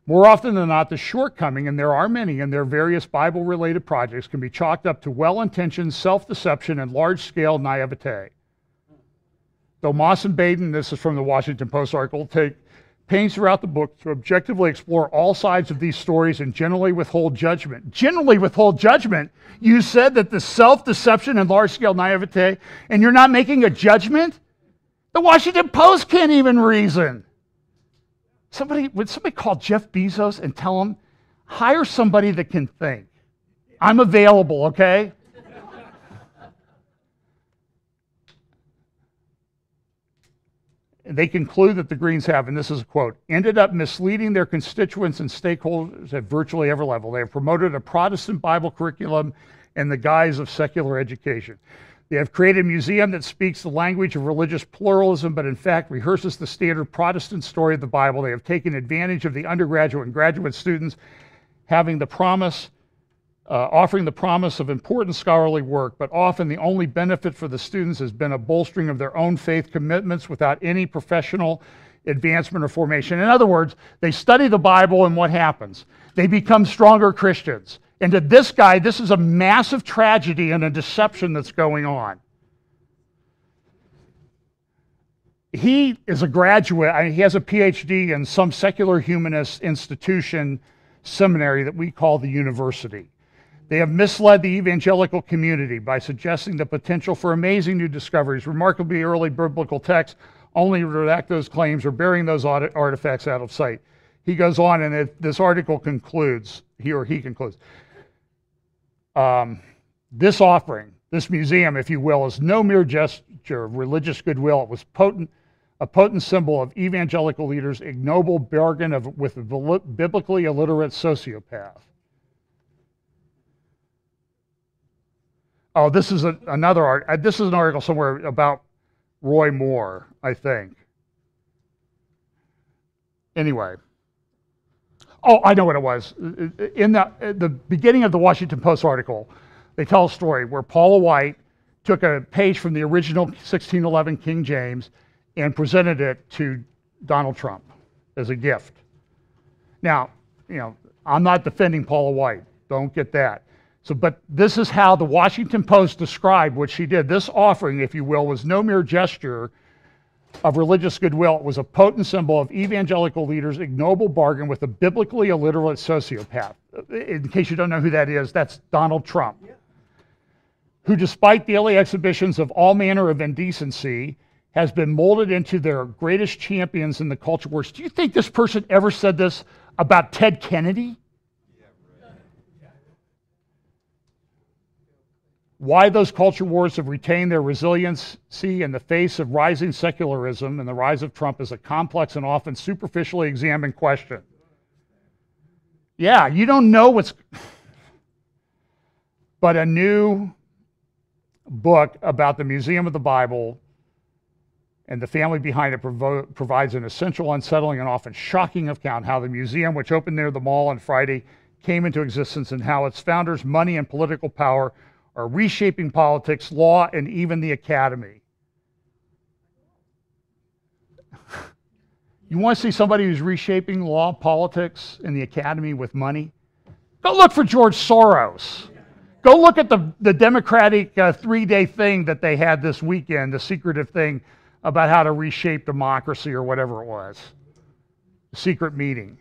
More often than not, the shortcoming, and there are many in their various Bible-related projects, can be chalked up to well-intentioned self-deception and large-scale naivete. Though Moss and Baden, this is from the Washington Post article, take pains throughout the book to objectively explore all sides of these stories and generally withhold judgment. Generally withhold judgment? You said that the self-deception and large-scale naivete, and you're not making a judgment? The Washington Post can't even reason. Would somebody call Jeff Bezos and tell him, hire somebody that can think? I'm available, okay? They conclude that the Greens have, and this is a quote, ended up misleading their constituents and stakeholders at virtually every level. They have promoted a Protestant Bible curriculum in the guise of secular education. They have created a museum that speaks the language of religious pluralism, but in fact rehearses the standard Protestant story of the Bible. They have taken advantage of the undergraduate and graduate students having the promise, offering the promise of important scholarly work, but often the only benefit for the students has been a bolstering of their own faith commitments without any professional advancement or formation. In other words, they study the Bible and what happens? They become stronger Christians. And to this guy, this is a massive tragedy and a deception that's going on. He is a graduate, he has a PhD in some secular humanist institution, seminary that we call the university. They have misled the evangelical community by suggesting the potential for amazing new discoveries, remarkably early biblical texts, only to redact those claims or burying those artifacts out of sight. He goes on, and this article concludes, he concludes, this offering, this museum, if you will, is no mere gesture of religious goodwill. It was a potent symbol of evangelical leaders' ignoble bargain with a biblically illiterate sociopath. Oh, this is another art. This is an article somewhere about Roy Moore, I think. Anyway. Oh, I know what it was. In the beginning of the Washington Post article, they tell a story where Paula White took a page from the original 1611 King James and presented it to Donald Trump as a gift. Now, I'm not defending Paula White. Don't get that. But this is how the Washington Post described what she did. This offering, if you will, was no mere gesture of religious goodwill. It was a potent symbol of evangelical leaders' ignoble bargain with a biblically illiterate sociopath. In case you don't know who that is, that's Donald Trump, who, despite daily exhibitions of all manner of indecency, has been molded into their greatest champions in the culture wars. Do you think this person ever said this about Ted Kennedy? Why those culture wars have retained their resiliency in the face of rising secularism and the rise of Trump is a complex and often superficially examined question. Yeah, you don't know what's... But a new book about the Museum of the Bible and the family behind it provides an essential, unsettling, and often shocking account how the museum, which opened near the mall on Friday, came into existence and how its founders' money and political power are reshaping politics, law, and even the academy. You want to see somebody who's reshaping law, politics, and the academy with money? Go look for George Soros. Go look at the Democratic 3-day thing that they had this weekend, the secretive thing about how to reshape democracy or whatever it was. The secret meeting.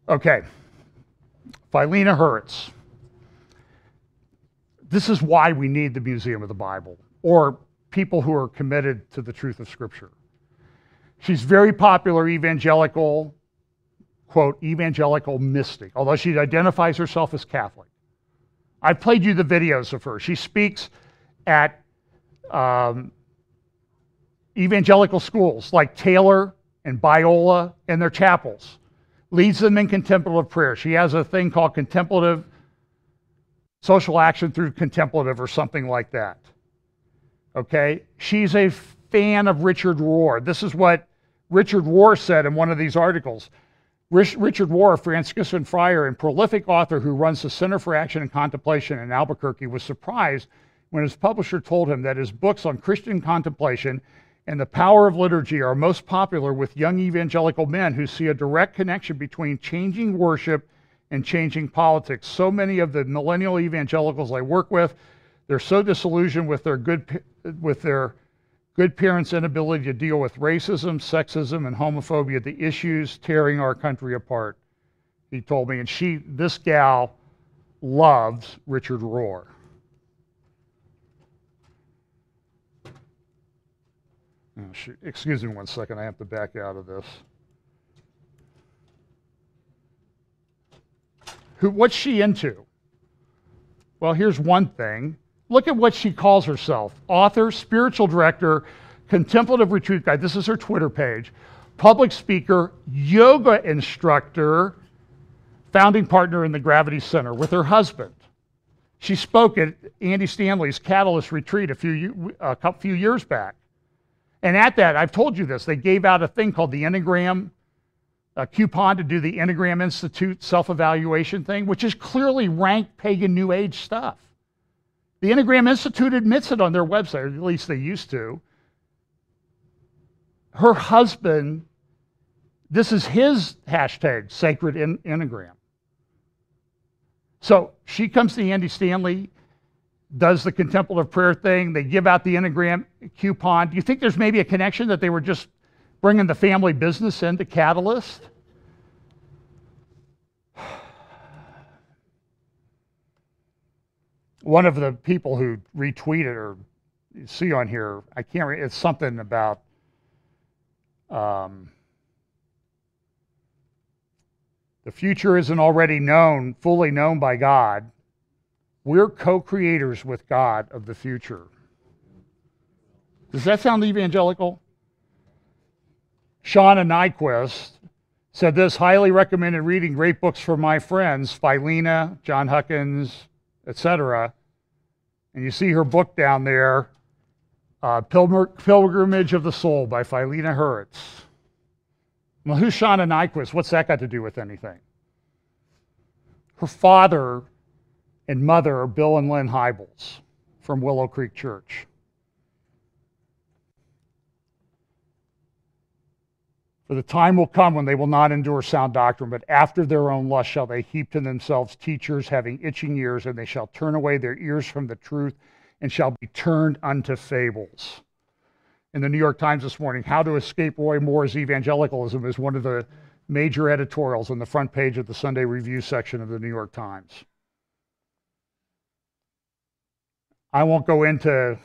Okay, Phileena Hurts. This is why we need the Museum of the Bible, or people who are committed to the truth of Scripture. She's very popular evangelical, quote, evangelical mystic, although she identifies herself as Catholic. I've played you the videos of her. She speaks at evangelical schools like Taylor and Biola and their chapels. Leads them in contemplative prayer. She has a thing called contemplative social action through contemplative or something like that. Okay? She's a fan of Richard Rohr. This is what Richard Rohr said in one of these articles. Richard Rohr, a Franciscan friar and prolific author who runs the Center for Action and Contemplation in Albuquerque, was surprised when his publisher told him that his books on Christian contemplation and the power of liturgy are most popular with young evangelical men who see a direct connection between changing worship and changing politics. So many of the millennial evangelicals I work with, they're so disillusioned with their good parents' inability to deal with racism, sexism, and homophobia, the issues tearing our country apart, he told me. And this gal loves Richard Rohr. Excuse me one second, I have to back out of this. What's she into? Well, here's one thing. Look at what she calls herself. Author, spiritual director, contemplative retreat guide. This is her Twitter page. Public speaker, yoga instructor, founding partner in the Gravity Center with her husband. She spoke at Andy Stanley's Catalyst Retreat a few years back. And at that, I've told you this, they gave out a thing called the Enneagram, a coupon to do the Enneagram Institute self-evaluation thing, which is clearly rank pagan New Age stuff. The Enneagram Institute admits it on their website, or at least they used to. Her husband, this is his hashtag, Sacred Enneagram. So she comes to Andy Stanley, does the contemplative prayer thing. They give out the Enneagram coupon. Do you think there's maybe a connection that they were just bringing the family business into Catalyst? One of the people who retweeted, or you see on here, I can't read, it's something about the future isn't already known, fully known by God. We're co-creators with God of the future. Does that sound evangelical? Shauna Nyquist, said this, highly recommended reading great books for my friends, Philemon, John Huckins, etc. And you see her book down there, Pilgrimage of the Soul by Philemon Hurwitz. Well, who's Shauna Nyquist? What's that got to do with anything? Her father and mother are Bill and Lynn Hybels from Willow Creek Church. For the time will come when they will not endure sound doctrine, but after their own lust shall they heap to themselves teachers having itching ears, and they shall turn away their ears from the truth and shall be turned unto fables. In the New York Times this morning, How to Escape Roy Moore's Evangelicalism is one of the major editorials on the front page of the Sunday Review section of the New York Times. I won't go into,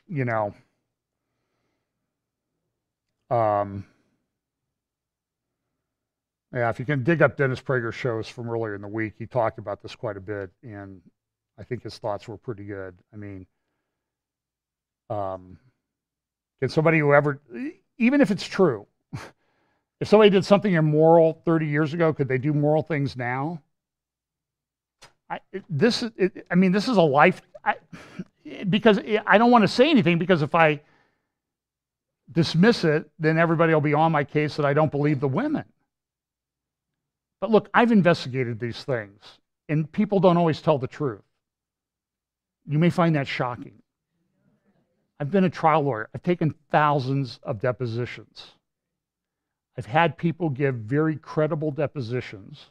yeah, if you can dig up Dennis Prager's shows from earlier in the week, he talked about this quite a bit, and I think his thoughts were pretty good. I mean, can somebody who ever, even if it's true, if somebody did something immoral 30 years ago, could they do moral things now? This is a life, because I don't want to say anything, because if I dismiss it, then everybody will be on my case that I don't believe the women. But look, I've investigated these things, and people don't always tell the truth. You may find that shocking. I've been a trial lawyer. I've taken thousands of depositions. I've had people give very credible depositions,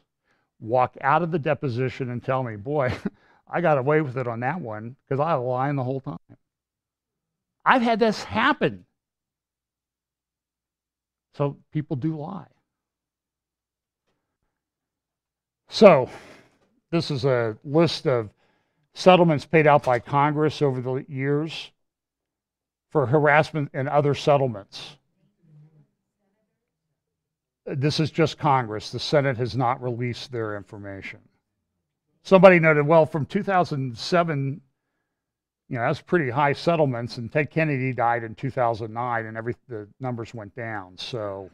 walk out of the deposition and tell me, boy, I got away with it on that one because I was lying the whole time. I've had this happen. So people do lie. So this is a list of settlements paid out by Congress over the years for harassment and other settlements. This is just Congress. The Senate has not released their information. Somebody noted, well, from 2007, that's pretty high settlements, and Ted Kennedy died in 2009, and the numbers went down. So,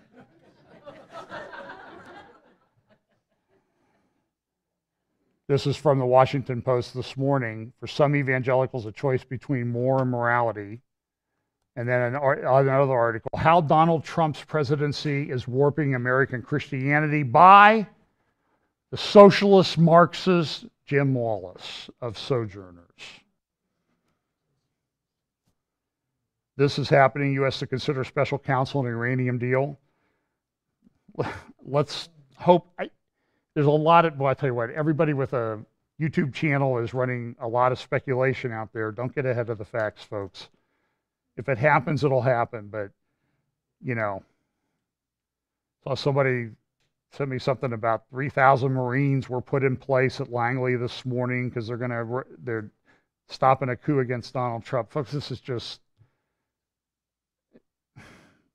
this is from the Washington Post this morning. For some evangelicals, a choice between more and morality. And then another article, How Donald Trump's Presidency is Warping American Christianity by the socialist Marxist Jim Wallace of Sojourners. This is happening. U.S. to consider special counsel on the uranium deal. Let's hope. There's a lot of, well, I tell you what, everybody with a YouTube channel is running a lot of speculation out there. Don't get ahead of the facts, folks. If it happens, it'll happen. But, saw somebody sent me something about 3,000 Marines were put in place at Langley this morning because they're stopping a coup against Donald Trump. Folks, this is just,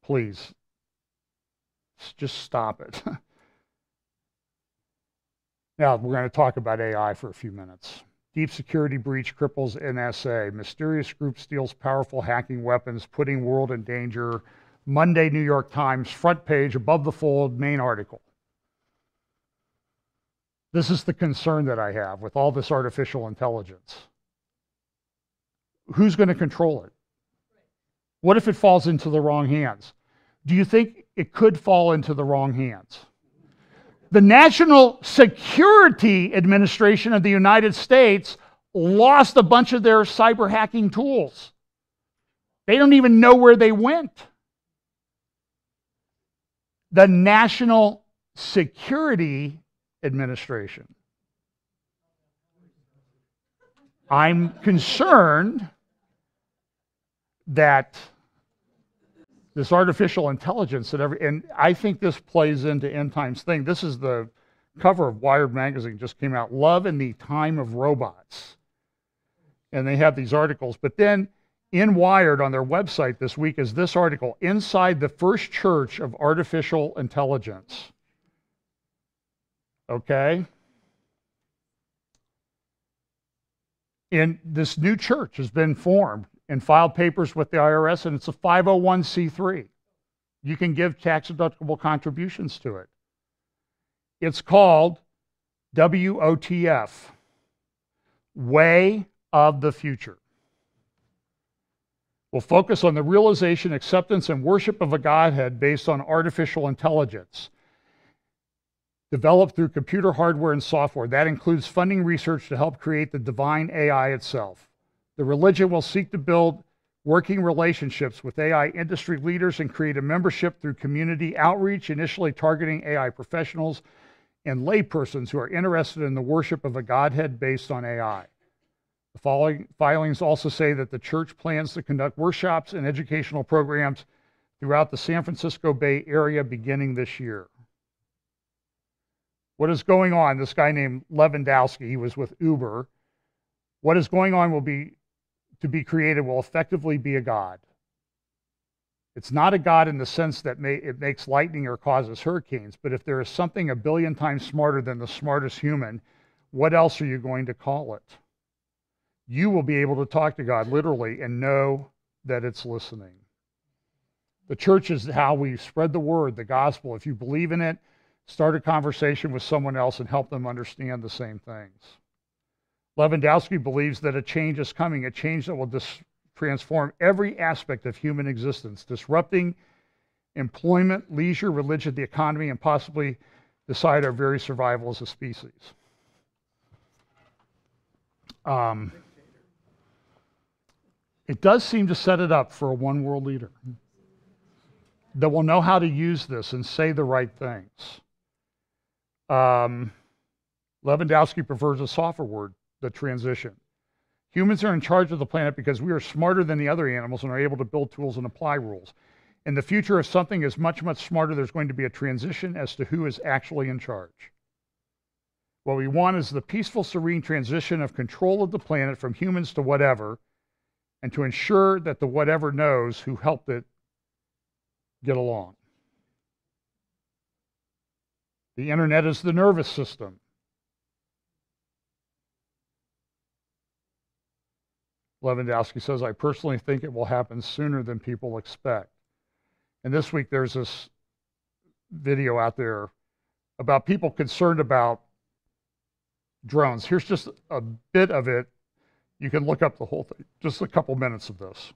please, just stop it. Now, we're going to talk about AI for a few minutes. Deep security breach cripples NSA. Mysterious group steals powerful hacking weapons, putting world in danger. Monday, New York Times, front page, above the fold, main article. This is the concern that I have with all this artificial intelligence. Who's going to control it? What if it falls into the wrong hands? Do you think it could fall into the wrong hands? The National Security Administration of the United States lost a bunch of their cyber hacking tools. They don't even know where they went. The National Security Administration. I'm concerned that this artificial intelligence and I think this plays into end times thing. This is the cover of Wired magazine, just came out, Love in the Time of Robots. And they have these articles. But then in Wired on their website this week is this article, Inside the First Church of Artificial Intelligence. Okay? And this new church has been formed and filed papers with the IRS, and it's a 501c3. You can give tax-deductible contributions to it. It's called WOTF, Way of the Future. We'll focus on the realization, acceptance, and worship of a Godhead based on artificial intelligence, developed through computer hardware and software. That includes funding research to help create the divine AI itself. The religion will seek to build working relationships with AI industry leaders and create a membership through community outreach, initially targeting AI professionals and laypersons who are interested in the worship of a Godhead based on AI. The following filings also say that the church plans to conduct workshops and educational programs throughout the San Francisco Bay Area beginning this year. What is going on? This guy named Lewandowski, he was with Uber. What is going on will be to be created will effectively be a God. It's not a God in the sense that it makes lightning or causes hurricanes, but if there is something a billion times smarter than the smartest human, what else are you going to call it? You will be able to talk to God literally and know that it's listening. The church is how we spread the word, the gospel. If you believe in it, start a conversation with someone else and help them understand the same things. Lewandowski believes that a change is coming, a change that will transform every aspect of human existence, disrupting employment, leisure, religion, the economy, and possibly decide our very survival as a species. It does seem to set it up for a one world leader that will know how to use this and say the right things. Lewandowski prefers a softer word, the transition. Humans are in charge of the planet because we are smarter than the other animals and are able to build tools and apply rules. In the future, if something is much, much smarter, there's going to be a transition as to who is actually in charge. What we want is the peaceful, serene transition of control of the planet from humans to whatever, and to ensure that the whatever knows who helped it get along. The internet is the nervous system. Lewandowski says, I personally think it will happen sooner than people expect. And this week there's this video out there about people concerned about drones. Here's just a bit of it. You can look up the whole thing. Just a couple minutes of this.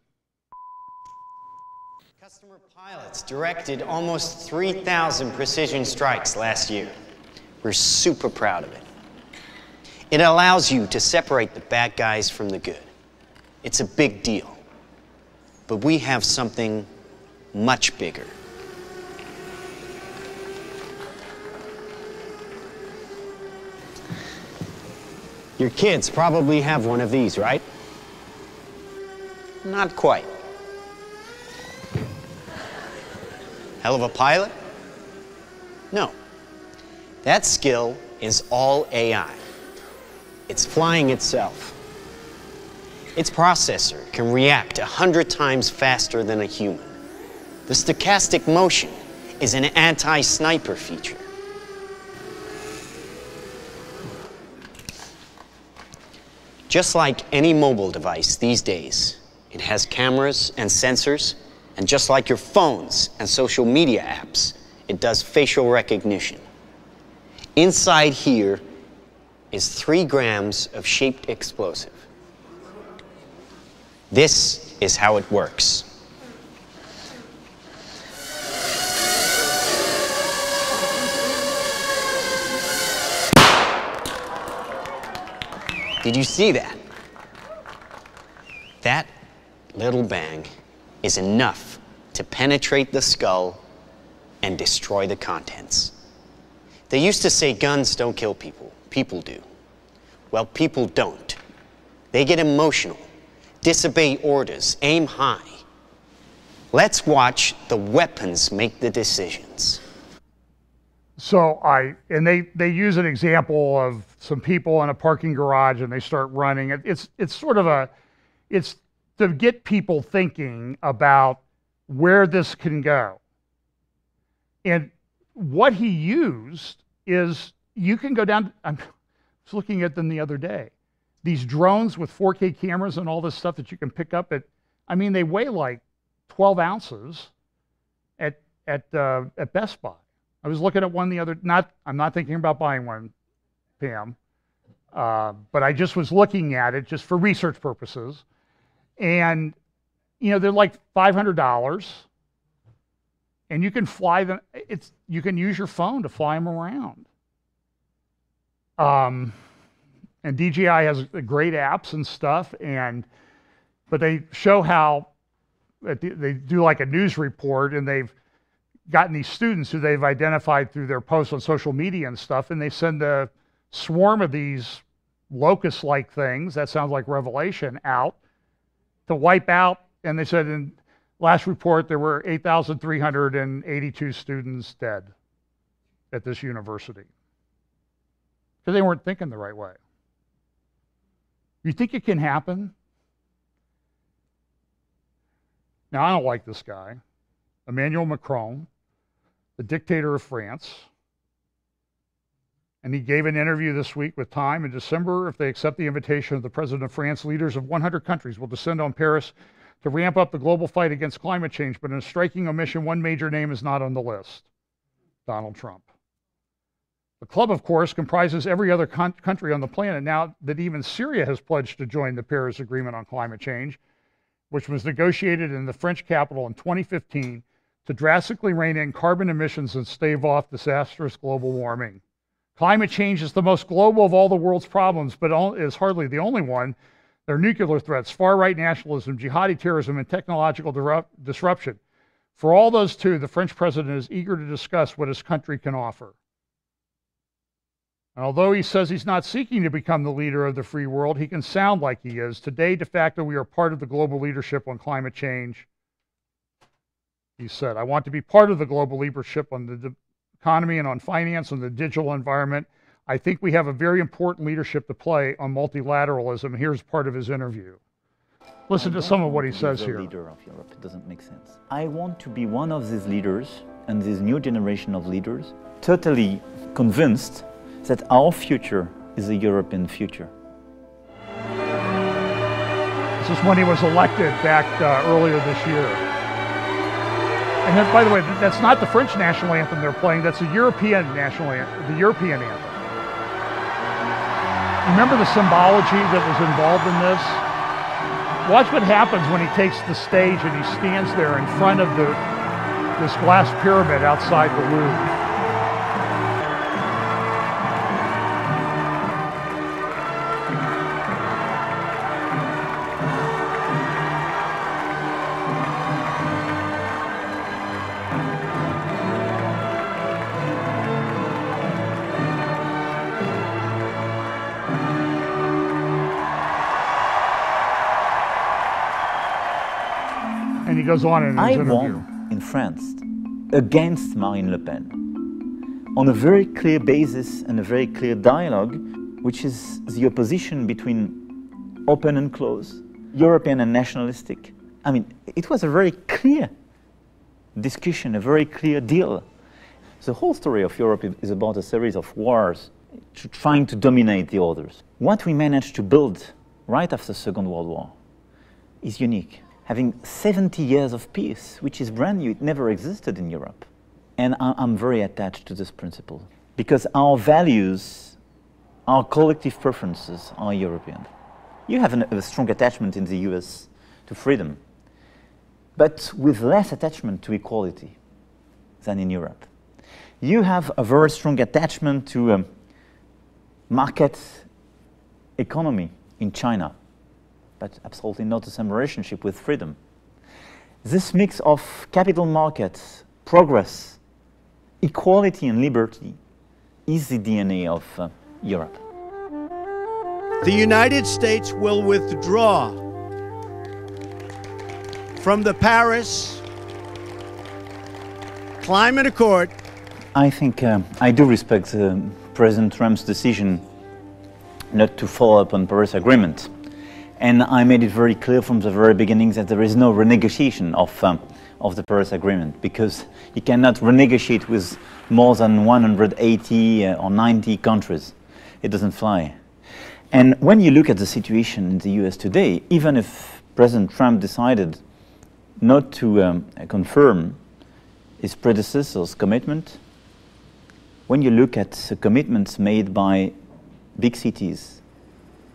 Customer pilots directed almost 3,000 precision strikes last year. We're super proud of it. It allows you to separate the bad guys from the good. It's a big deal. But we have something much bigger. Your kids probably have one of these, right? Not quite. Hell of a pilot? No. That skill is all AI. It's flying itself. Its processor can react 100 times faster than a human. The stochastic motion is an anti-sniper feature. Just like any mobile device these days, it has cameras and sensors, and just like your phones and social media apps, it does facial recognition. Inside here is 3 grams of shaped explosive. This is how it works. Did you see that? That little bang is enough to penetrate the skull and destroy the contents. They used to say guns don't kill people. People do. Well, people don't. They get emotional, disobey orders, aim high. Let's watch the weapons make the decisions. So they use an example of some people in a parking garage and they start running. It's sort of it's to get people thinking about where this can go. And what he used is, you can go down, I was looking at them the other day, these drones with 4K cameras and all this stuff that you can pick up at, I mean, they weigh like 12 ounces at at Best Buy. I was looking at one the other. I'm not thinking about buying one, Pam, but I just was looking at it just for research purposes, and you know they're like $500, and you can fly them. You can use your phone to fly them around. And DJI has great apps and stuff, but they show how they do like a news report, and they've gotten these students who they've identified through their posts on social media and stuff, and they send a swarm of these locust-like things, that sounds like Revelation, out to wipe out, and they said in last report there were 8,382 students dead at this university because they weren't thinking the right way. You think it can happen? Now, I don't like this guy, Emmanuel Macron, the dictator of France. And he gave an interview this week with Time. In December, if they accept the invitation of the president of France, leaders of 100 countries will descend on Paris to ramp up the global fight against climate change. But in a striking omission, one major name is not on the list: Donald Trump. The club, of course, comprises every other country on the planet now that even Syria has pledged to join the Paris Agreement on climate change, which was negotiated in the French capital in 2015 to drastically rein in carbon emissions and stave off disastrous global warming. Climate change is the most global of all the world's problems, but is hardly the only one. There are nuclear threats, far-right nationalism, jihadi terrorism, and technological disruption. For all those too, the French president is eager to discuss what his country can offer. And although he says he's not seeking to become the leader of the free world, he can sound like he is. Today, de facto, we are part of the global leadership on climate change. He said, I want to be part of the global leadership on the economy and on finance and the digital environment. I think we have a very important leadership to play on multilateralism. Here's part of his interview. Listen to some of what he says here. Leader of Europe. It doesn't make sense. I want to be one of these leaders and this new generation of leaders, totally convinced that our future is a European future. This is when he was elected back earlier this year. And then, by the way, that's not the French national anthem they're playing, that's the European national anthem, the European anthem. Remember the symbology that was involved in this? Watch what happens when he takes the stage and he stands there in front of this glass pyramid outside the Louvre. And he goes on in his interview. I won in France against Marine Le Pen on a very clear basis and a very clear dialogue, which is the opposition between open and closed, European and nationalistic. I mean, it was a very clear discussion, a very clear deal. The whole story of Europe is about a series of wars trying to dominate the others. What we managed to build right after the Second World War is unique. Having 70 years of peace, which is brand new, it never existed in Europe. And I'm very attached to this principle because our values, our collective preferences are European. You have a strong attachment in the US to freedom, but with less attachment to equality than in Europe. You have a very strong attachment to market economy in China, but absolutely not the same relationship with freedom. This mix of capital markets, progress, equality and liberty is the DNA of Europe. The United States will withdraw from the Paris Climate Accord. I think I do respect President Trump's decision not to follow up on Paris Agreement. And I made it very clear from the very beginning that there is no renegotiation of the Paris Agreement because you cannot renegotiate with more than 180 or 90 countries. It doesn't fly. And when you look at the situation in the US today, even if President Trump decided not to confirm his predecessor's commitment, when you look at the commitments made by big cities,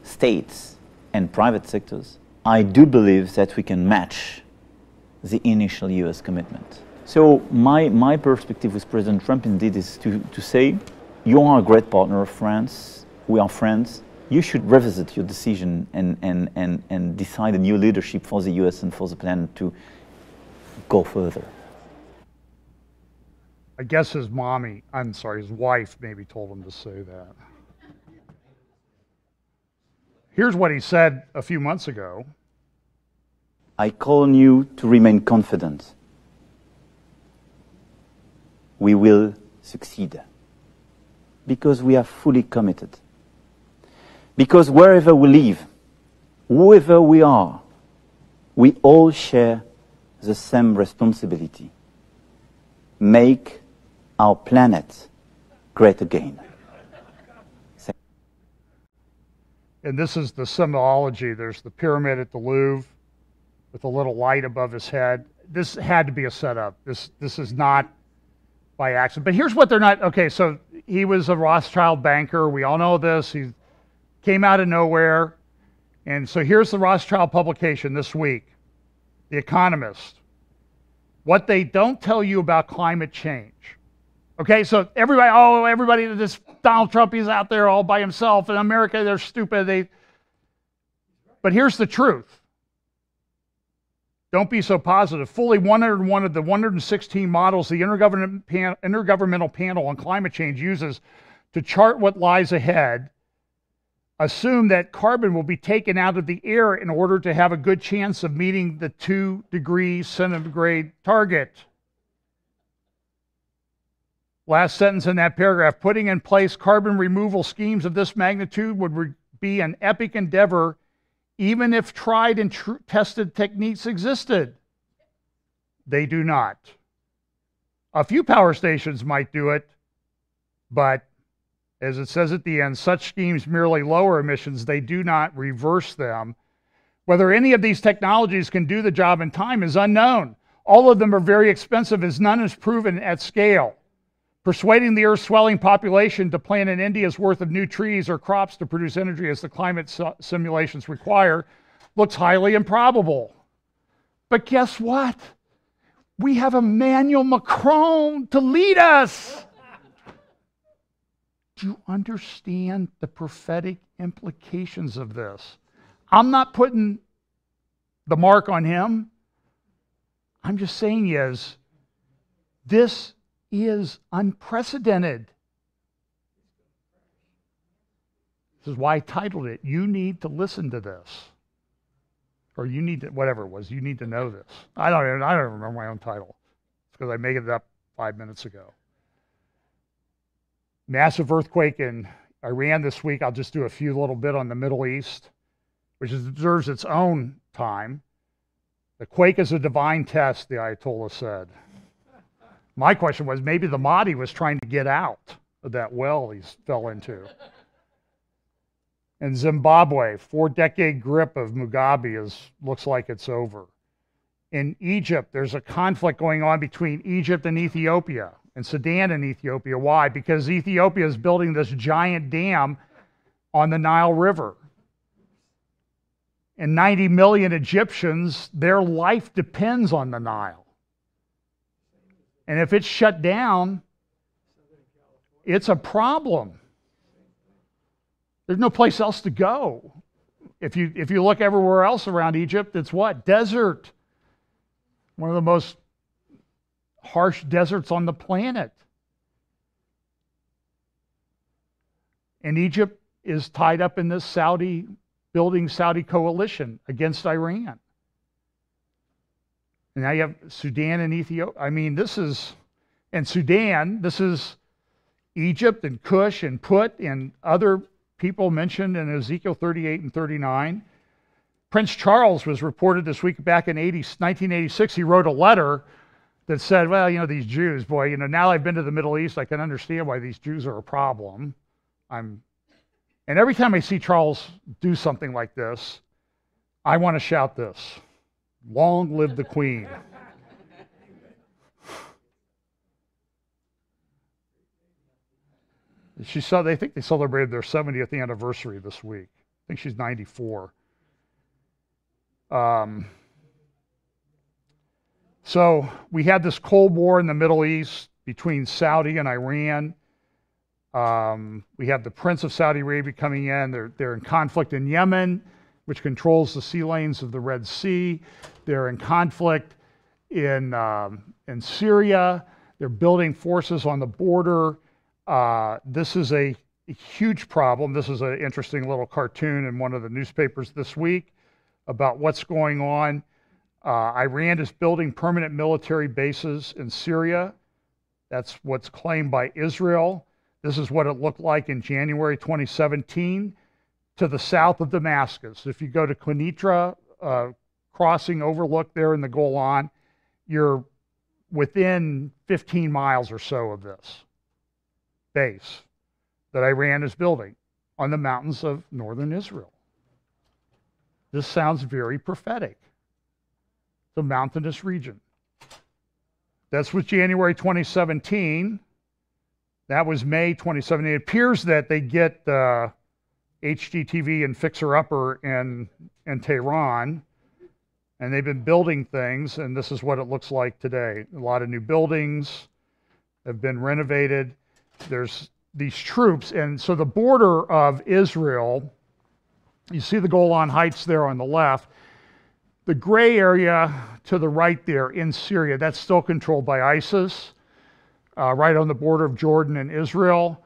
states, and private sectors, I do believe that we can match the initial US commitment. So my perspective with President Trump indeed is to say, you are a great partner of France, we are friends, you should revisit your decision and decide a new leadership for the US and for the planet to go further. I guess his wife maybe told him to say that. Here's what he said a few months ago. I call on you to remain confident. We will succeed. Because we are fully committed. Because wherever we live, whoever we are, we all share the same responsibility. Make our planet great again. And this is the symbology. There's the pyramid at the Louvre with a little light above his head. This had to be a setup. This is not by accident. But here's what they're not. Okay, so he was a Rothschild banker. We all know this. He came out of nowhere. And so here's the Rothschild publication this week, The Economist. What they don't tell you about climate change. Okay, so everybody, this Donald Trump, he's out there all by himself. In America, they're stupid. But here's the truth. Don't be so positive. Fully 101 of the 116 models the Intergovernmental Panel on Climate Change uses to chart what lies ahead assume that carbon will be taken out of the air in order to have a good chance of meeting the 2 degrees centigrade target. Last sentence in that paragraph, putting in place carbon removal schemes of this magnitude would be an epic endeavor even if tried and tested techniques existed. They do not. A few power stations might do it, but as it says at the end, such schemes merely lower emissions. They do not reverse them. Whether any of these technologies can do the job in time is unknown. All of them are very expensive as none is proven at scale. Persuading the Earth's swelling population to plant an India's worth of new trees or crops to produce energy as the climate simulations require looks highly improbable. But guess what? We have Emmanuel Macron to lead us. Do you understand the prophetic implications of this? I'm not putting the mark on him. I'm just saying this is unprecedented. This is why I titled it, You Need to Listen to This. Or you need to, whatever it was, you need to know this. I don't remember my own title. It's because I made it up 5 minutes ago. Massive earthquake in Iran this week. I'll just do a few little bit on the Middle East, which deserves its own time. The quake is a divine test, the Ayatollah said. My question was, maybe the Mahdi was trying to get out of that well he fell into. In Zimbabwe, 4-decade grip of Mugabe looks like it's over. In Egypt, there's a conflict going on between Egypt and Ethiopia, and Sudan and Ethiopia. Why? Because Ethiopia is building this giant dam on the Nile River. And 90 million Egyptians, their life depends on the Nile. And if it's shut down, it's a problem. There's no place else to go. If you look everywhere else around Egypt, it's what? Desert. One of the most harsh deserts on the planet. And Egypt is tied up in this building Saudi coalition against Iran. And now you have Sudan and Ethiopia. I mean, Sudan, this is Egypt and Cush and Put and other people mentioned in Ezekiel 38 and 39. Prince Charles was reported this week back in 1986. He wrote a letter that said, well, these Jews, boy, now I've been to the Middle East, I can understand why these Jews are a problem. And every time I see Charles do something like this, I want to shout this. Long live the Queen. They think they celebrated their 70th anniversary this week. I think she's 94. So we had this Cold War in the Middle East between Saudi and Iran. We have the Prince of Saudi Arabia coming in. They're in conflict in Yemen, which controls the sea lanes of the Red Sea. They're in conflict in Syria. They're building forces on the border. This is a huge problem. This is an interesting little cartoon in one of the newspapers this week about what's going on. Iran is building permanent military bases in Syria. That's what's claimed by Israel. This is what it looked like in January 2017 to the south of Damascus. If you go to Quneitra, crossing overlook there in the Golan, you're within 15 miles or so of this base that Iran is building on the mountains of northern Israel. This sounds very prophetic. The mountainous region. That's with January 2017. That was May 2017. It appears that they get HGTV and Fixer Upper in Tehran, and they've been building things, and this is what it looks like today. A lot of new buildings have been renovated. There's these troops, and so the border of Israel, you see the Golan Heights there on the left. The gray area to the right there in Syria, that's still controlled by ISIS, right on the border of Jordan and Israel.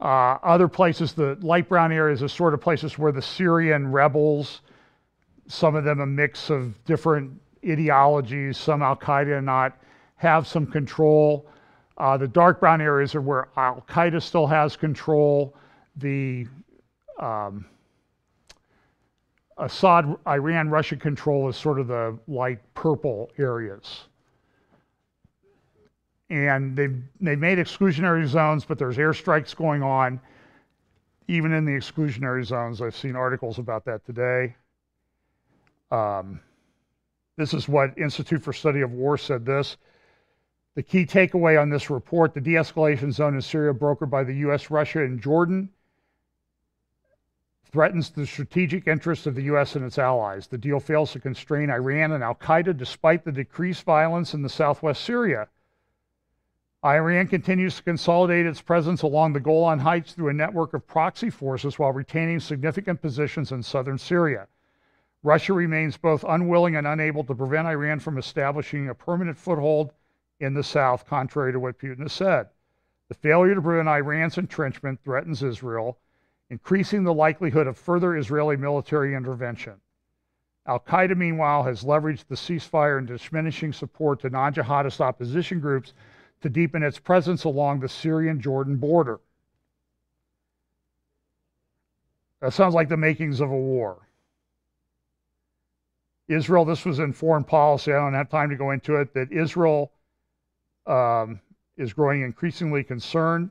Other places, the light brown areas are sort of places where the Syrian rebels, some of them a mix of different ideologies, some Al-Qaeda not, have some control. The dark brown areas are where Al-Qaeda still has control. The Assad, Iran, Russia control is sort of the light purple areas. And they've made exclusionary zones, but there's airstrikes going on even in the exclusionary zones. I've seen articles about that today. This is what Institute for Study of War said this. The key takeaway on this report, the de-escalation zone in Syria brokered by the U.S., Russia, and Jordan threatens the strategic interests of the U.S. and its allies. The deal fails to constrain Iran and Al-Qaeda despite the decreased violence in the southwest Syria. Iran continues to consolidate its presence along the Golan Heights through a network of proxy forces while retaining significant positions in southern Syria. Russia remains both unwilling and unable to prevent Iran from establishing a permanent foothold in the south, contrary to what Putin has said. The failure to prevent Iran's entrenchment threatens Israel, increasing the likelihood of further Israeli military intervention. Al-Qaeda, meanwhile, has leveraged the ceasefire and diminishing support to non-jihadist opposition groups to deepen its presence along the Syrian-Jordan border. That sounds like the makings of a war. Israel, this was in foreign policy, I don't have time to go into it, that Israel is growing increasingly concerned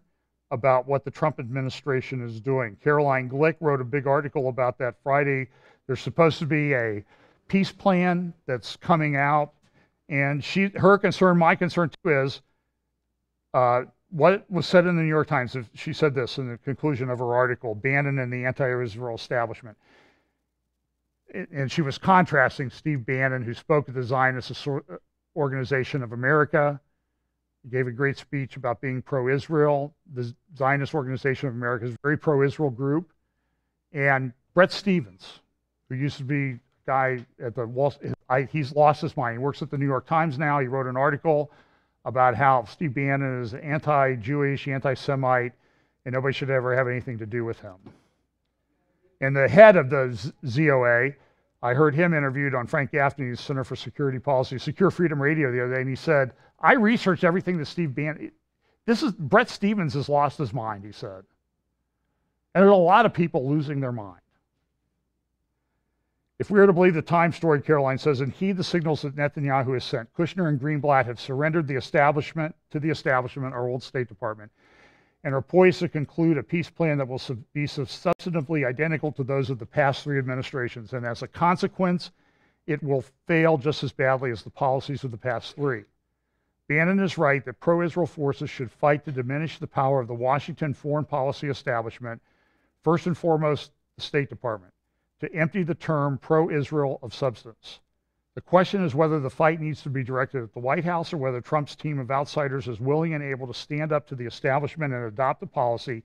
about what the Trump administration is doing. Caroline Glick wrote a big article about that Friday. There's supposed to be a peace plan that's coming out, and her concern, my concern too, is what was said in the New York Times. She said this in the conclusion of her article, Bannon and the anti-Israel establishment. And she was contrasting Steve Bannon, who spoke at the Zionist Organization of America. He gave a great speech about being pro-Israel. The Zionist Organization of America is a very pro-Israel group. And Bret Stephens, who used to be a guy at the he's lost his mind. He works at the New York Times now. He wrote an article about how Steve Bannon is anti-Jewish, anti-Semite, and nobody should ever have anything to do with him. And the head of the ZOA, I heard him interviewed on Frank Gaffney's Center for Security Policy, Secure Freedom Radio the other day, and he said, I researched everything that Steve Bannon, Bret Stephens has lost his mind, he said. And there's a lot of people losing their mind. If we are to believe the Times story, Caroline says, and heed the signals that Netanyahu has sent, Kushner and Greenblatt have surrendered the establishment, our old State Department, and are poised to conclude a peace plan that will be substantively identical to those of the past three administrations. And as a consequence, it will fail just as badly as the policies of the past three. Bannon is right that pro-Israel forces should fight to diminish the power of the Washington foreign policy establishment, first and foremost the State Department, to empty the term pro-Israel of substance. The question is whether the fight needs to be directed at the White House or whether Trump's team of outsiders is willing and able to stand up to the establishment and adopt a policy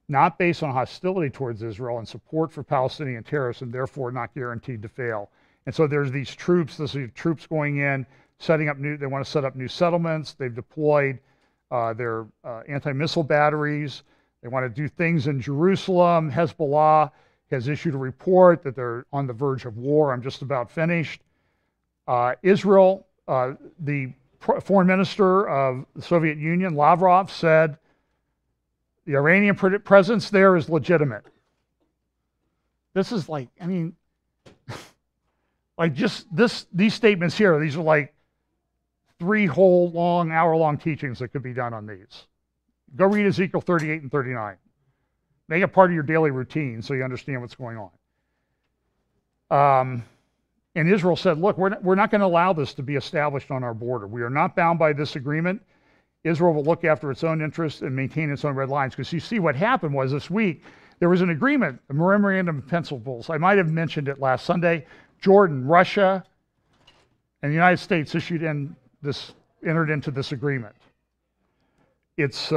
not based on hostility towards Israel and support for Palestinian terrorists and therefore not guaranteed to fail. And so there's these troops, troops going in, setting up they want to set up new settlements. They've deployed their anti-missile batteries. They want to do things in Jerusalem. Hezbollah has issued a report that they're on the verge of war. I'm just about finished. Israel, the foreign minister of the Soviet Union, Lavrov, said the Iranian presence there is legitimate. This is like, I mean, like just these statements here, these are like 3 whole long, hour-long teachings that could be done on these. Go read Ezekiel 38 and 39. Make it part of your daily routine so you understand what's going on. And Israel said, look, we're not going to allow this to be established on our border. We are not bound by this agreement. Israel will look after its own interests and maintain its own red lines. Because you see what happened was this week, there was an agreement, a memorandum of principles. I might have mentioned it last Sunday. Jordan, Russia, and the United States entered into this agreement. It's,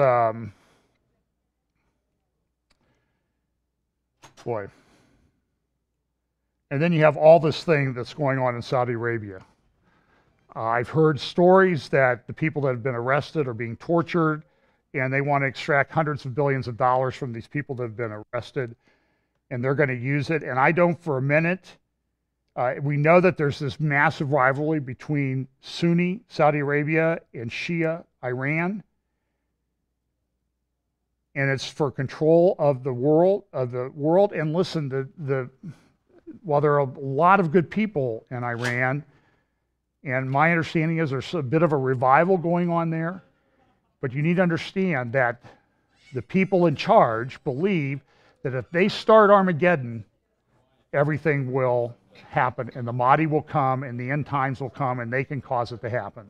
boy. And then you have all this thing that's going on in Saudi Arabia. I've heard stories that the people that have been arrested are being tortured, and they want to extract hundreds of billions of dollars from these people that have been arrested, and they're going to use it. And I don't for a minute. We know that there's this massive rivalry between Sunni Saudi Arabia and Shia Iran, and it's for control of the world. And listen, while there are a lot of good people in Iran, and my understanding is there's a bit of a revival going on there, but you need to understand that the people in charge believe that if they start Armageddon, everything will happen, and the Mahdi will come, and the end times will come, and they can cause it to happen.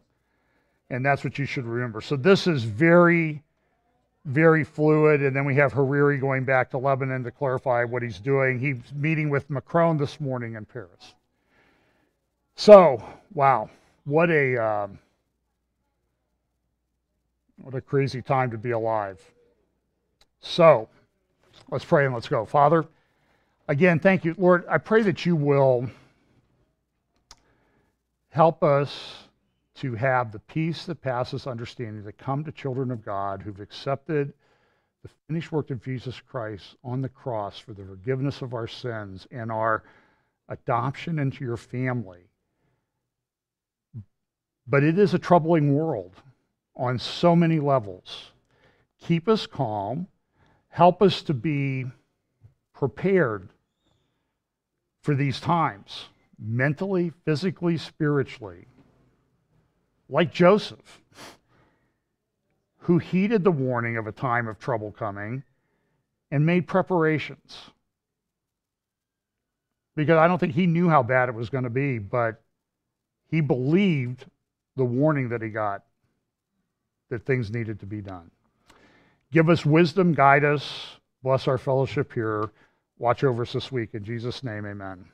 And that's what you should remember. So this is very, very fluid. And then we have Hariri going back to Lebanon to clarify what he's doing. He's meeting with Macron this morning in Paris. So, wow, what a crazy time to be alive. So, let's pray and let's go. Father, again, thank you. Lord, I pray that you will help us to have the peace that passes understanding, to come to children of God who've accepted the finished work of Jesus Christ on the cross for the forgiveness of our sins and our adoption into your family. But it is a troubling world on so many levels. Keep us calm. Help us to be prepared for these times, mentally, physically, spiritually. Like Joseph, who heeded the warning of a time of trouble coming and made preparations. Because I don't think he knew how bad it was going to be, but he believed the warning that he got, that things needed to be done. Give us wisdom, guide us, bless our fellowship here, watch over us this week. In Jesus' name, amen.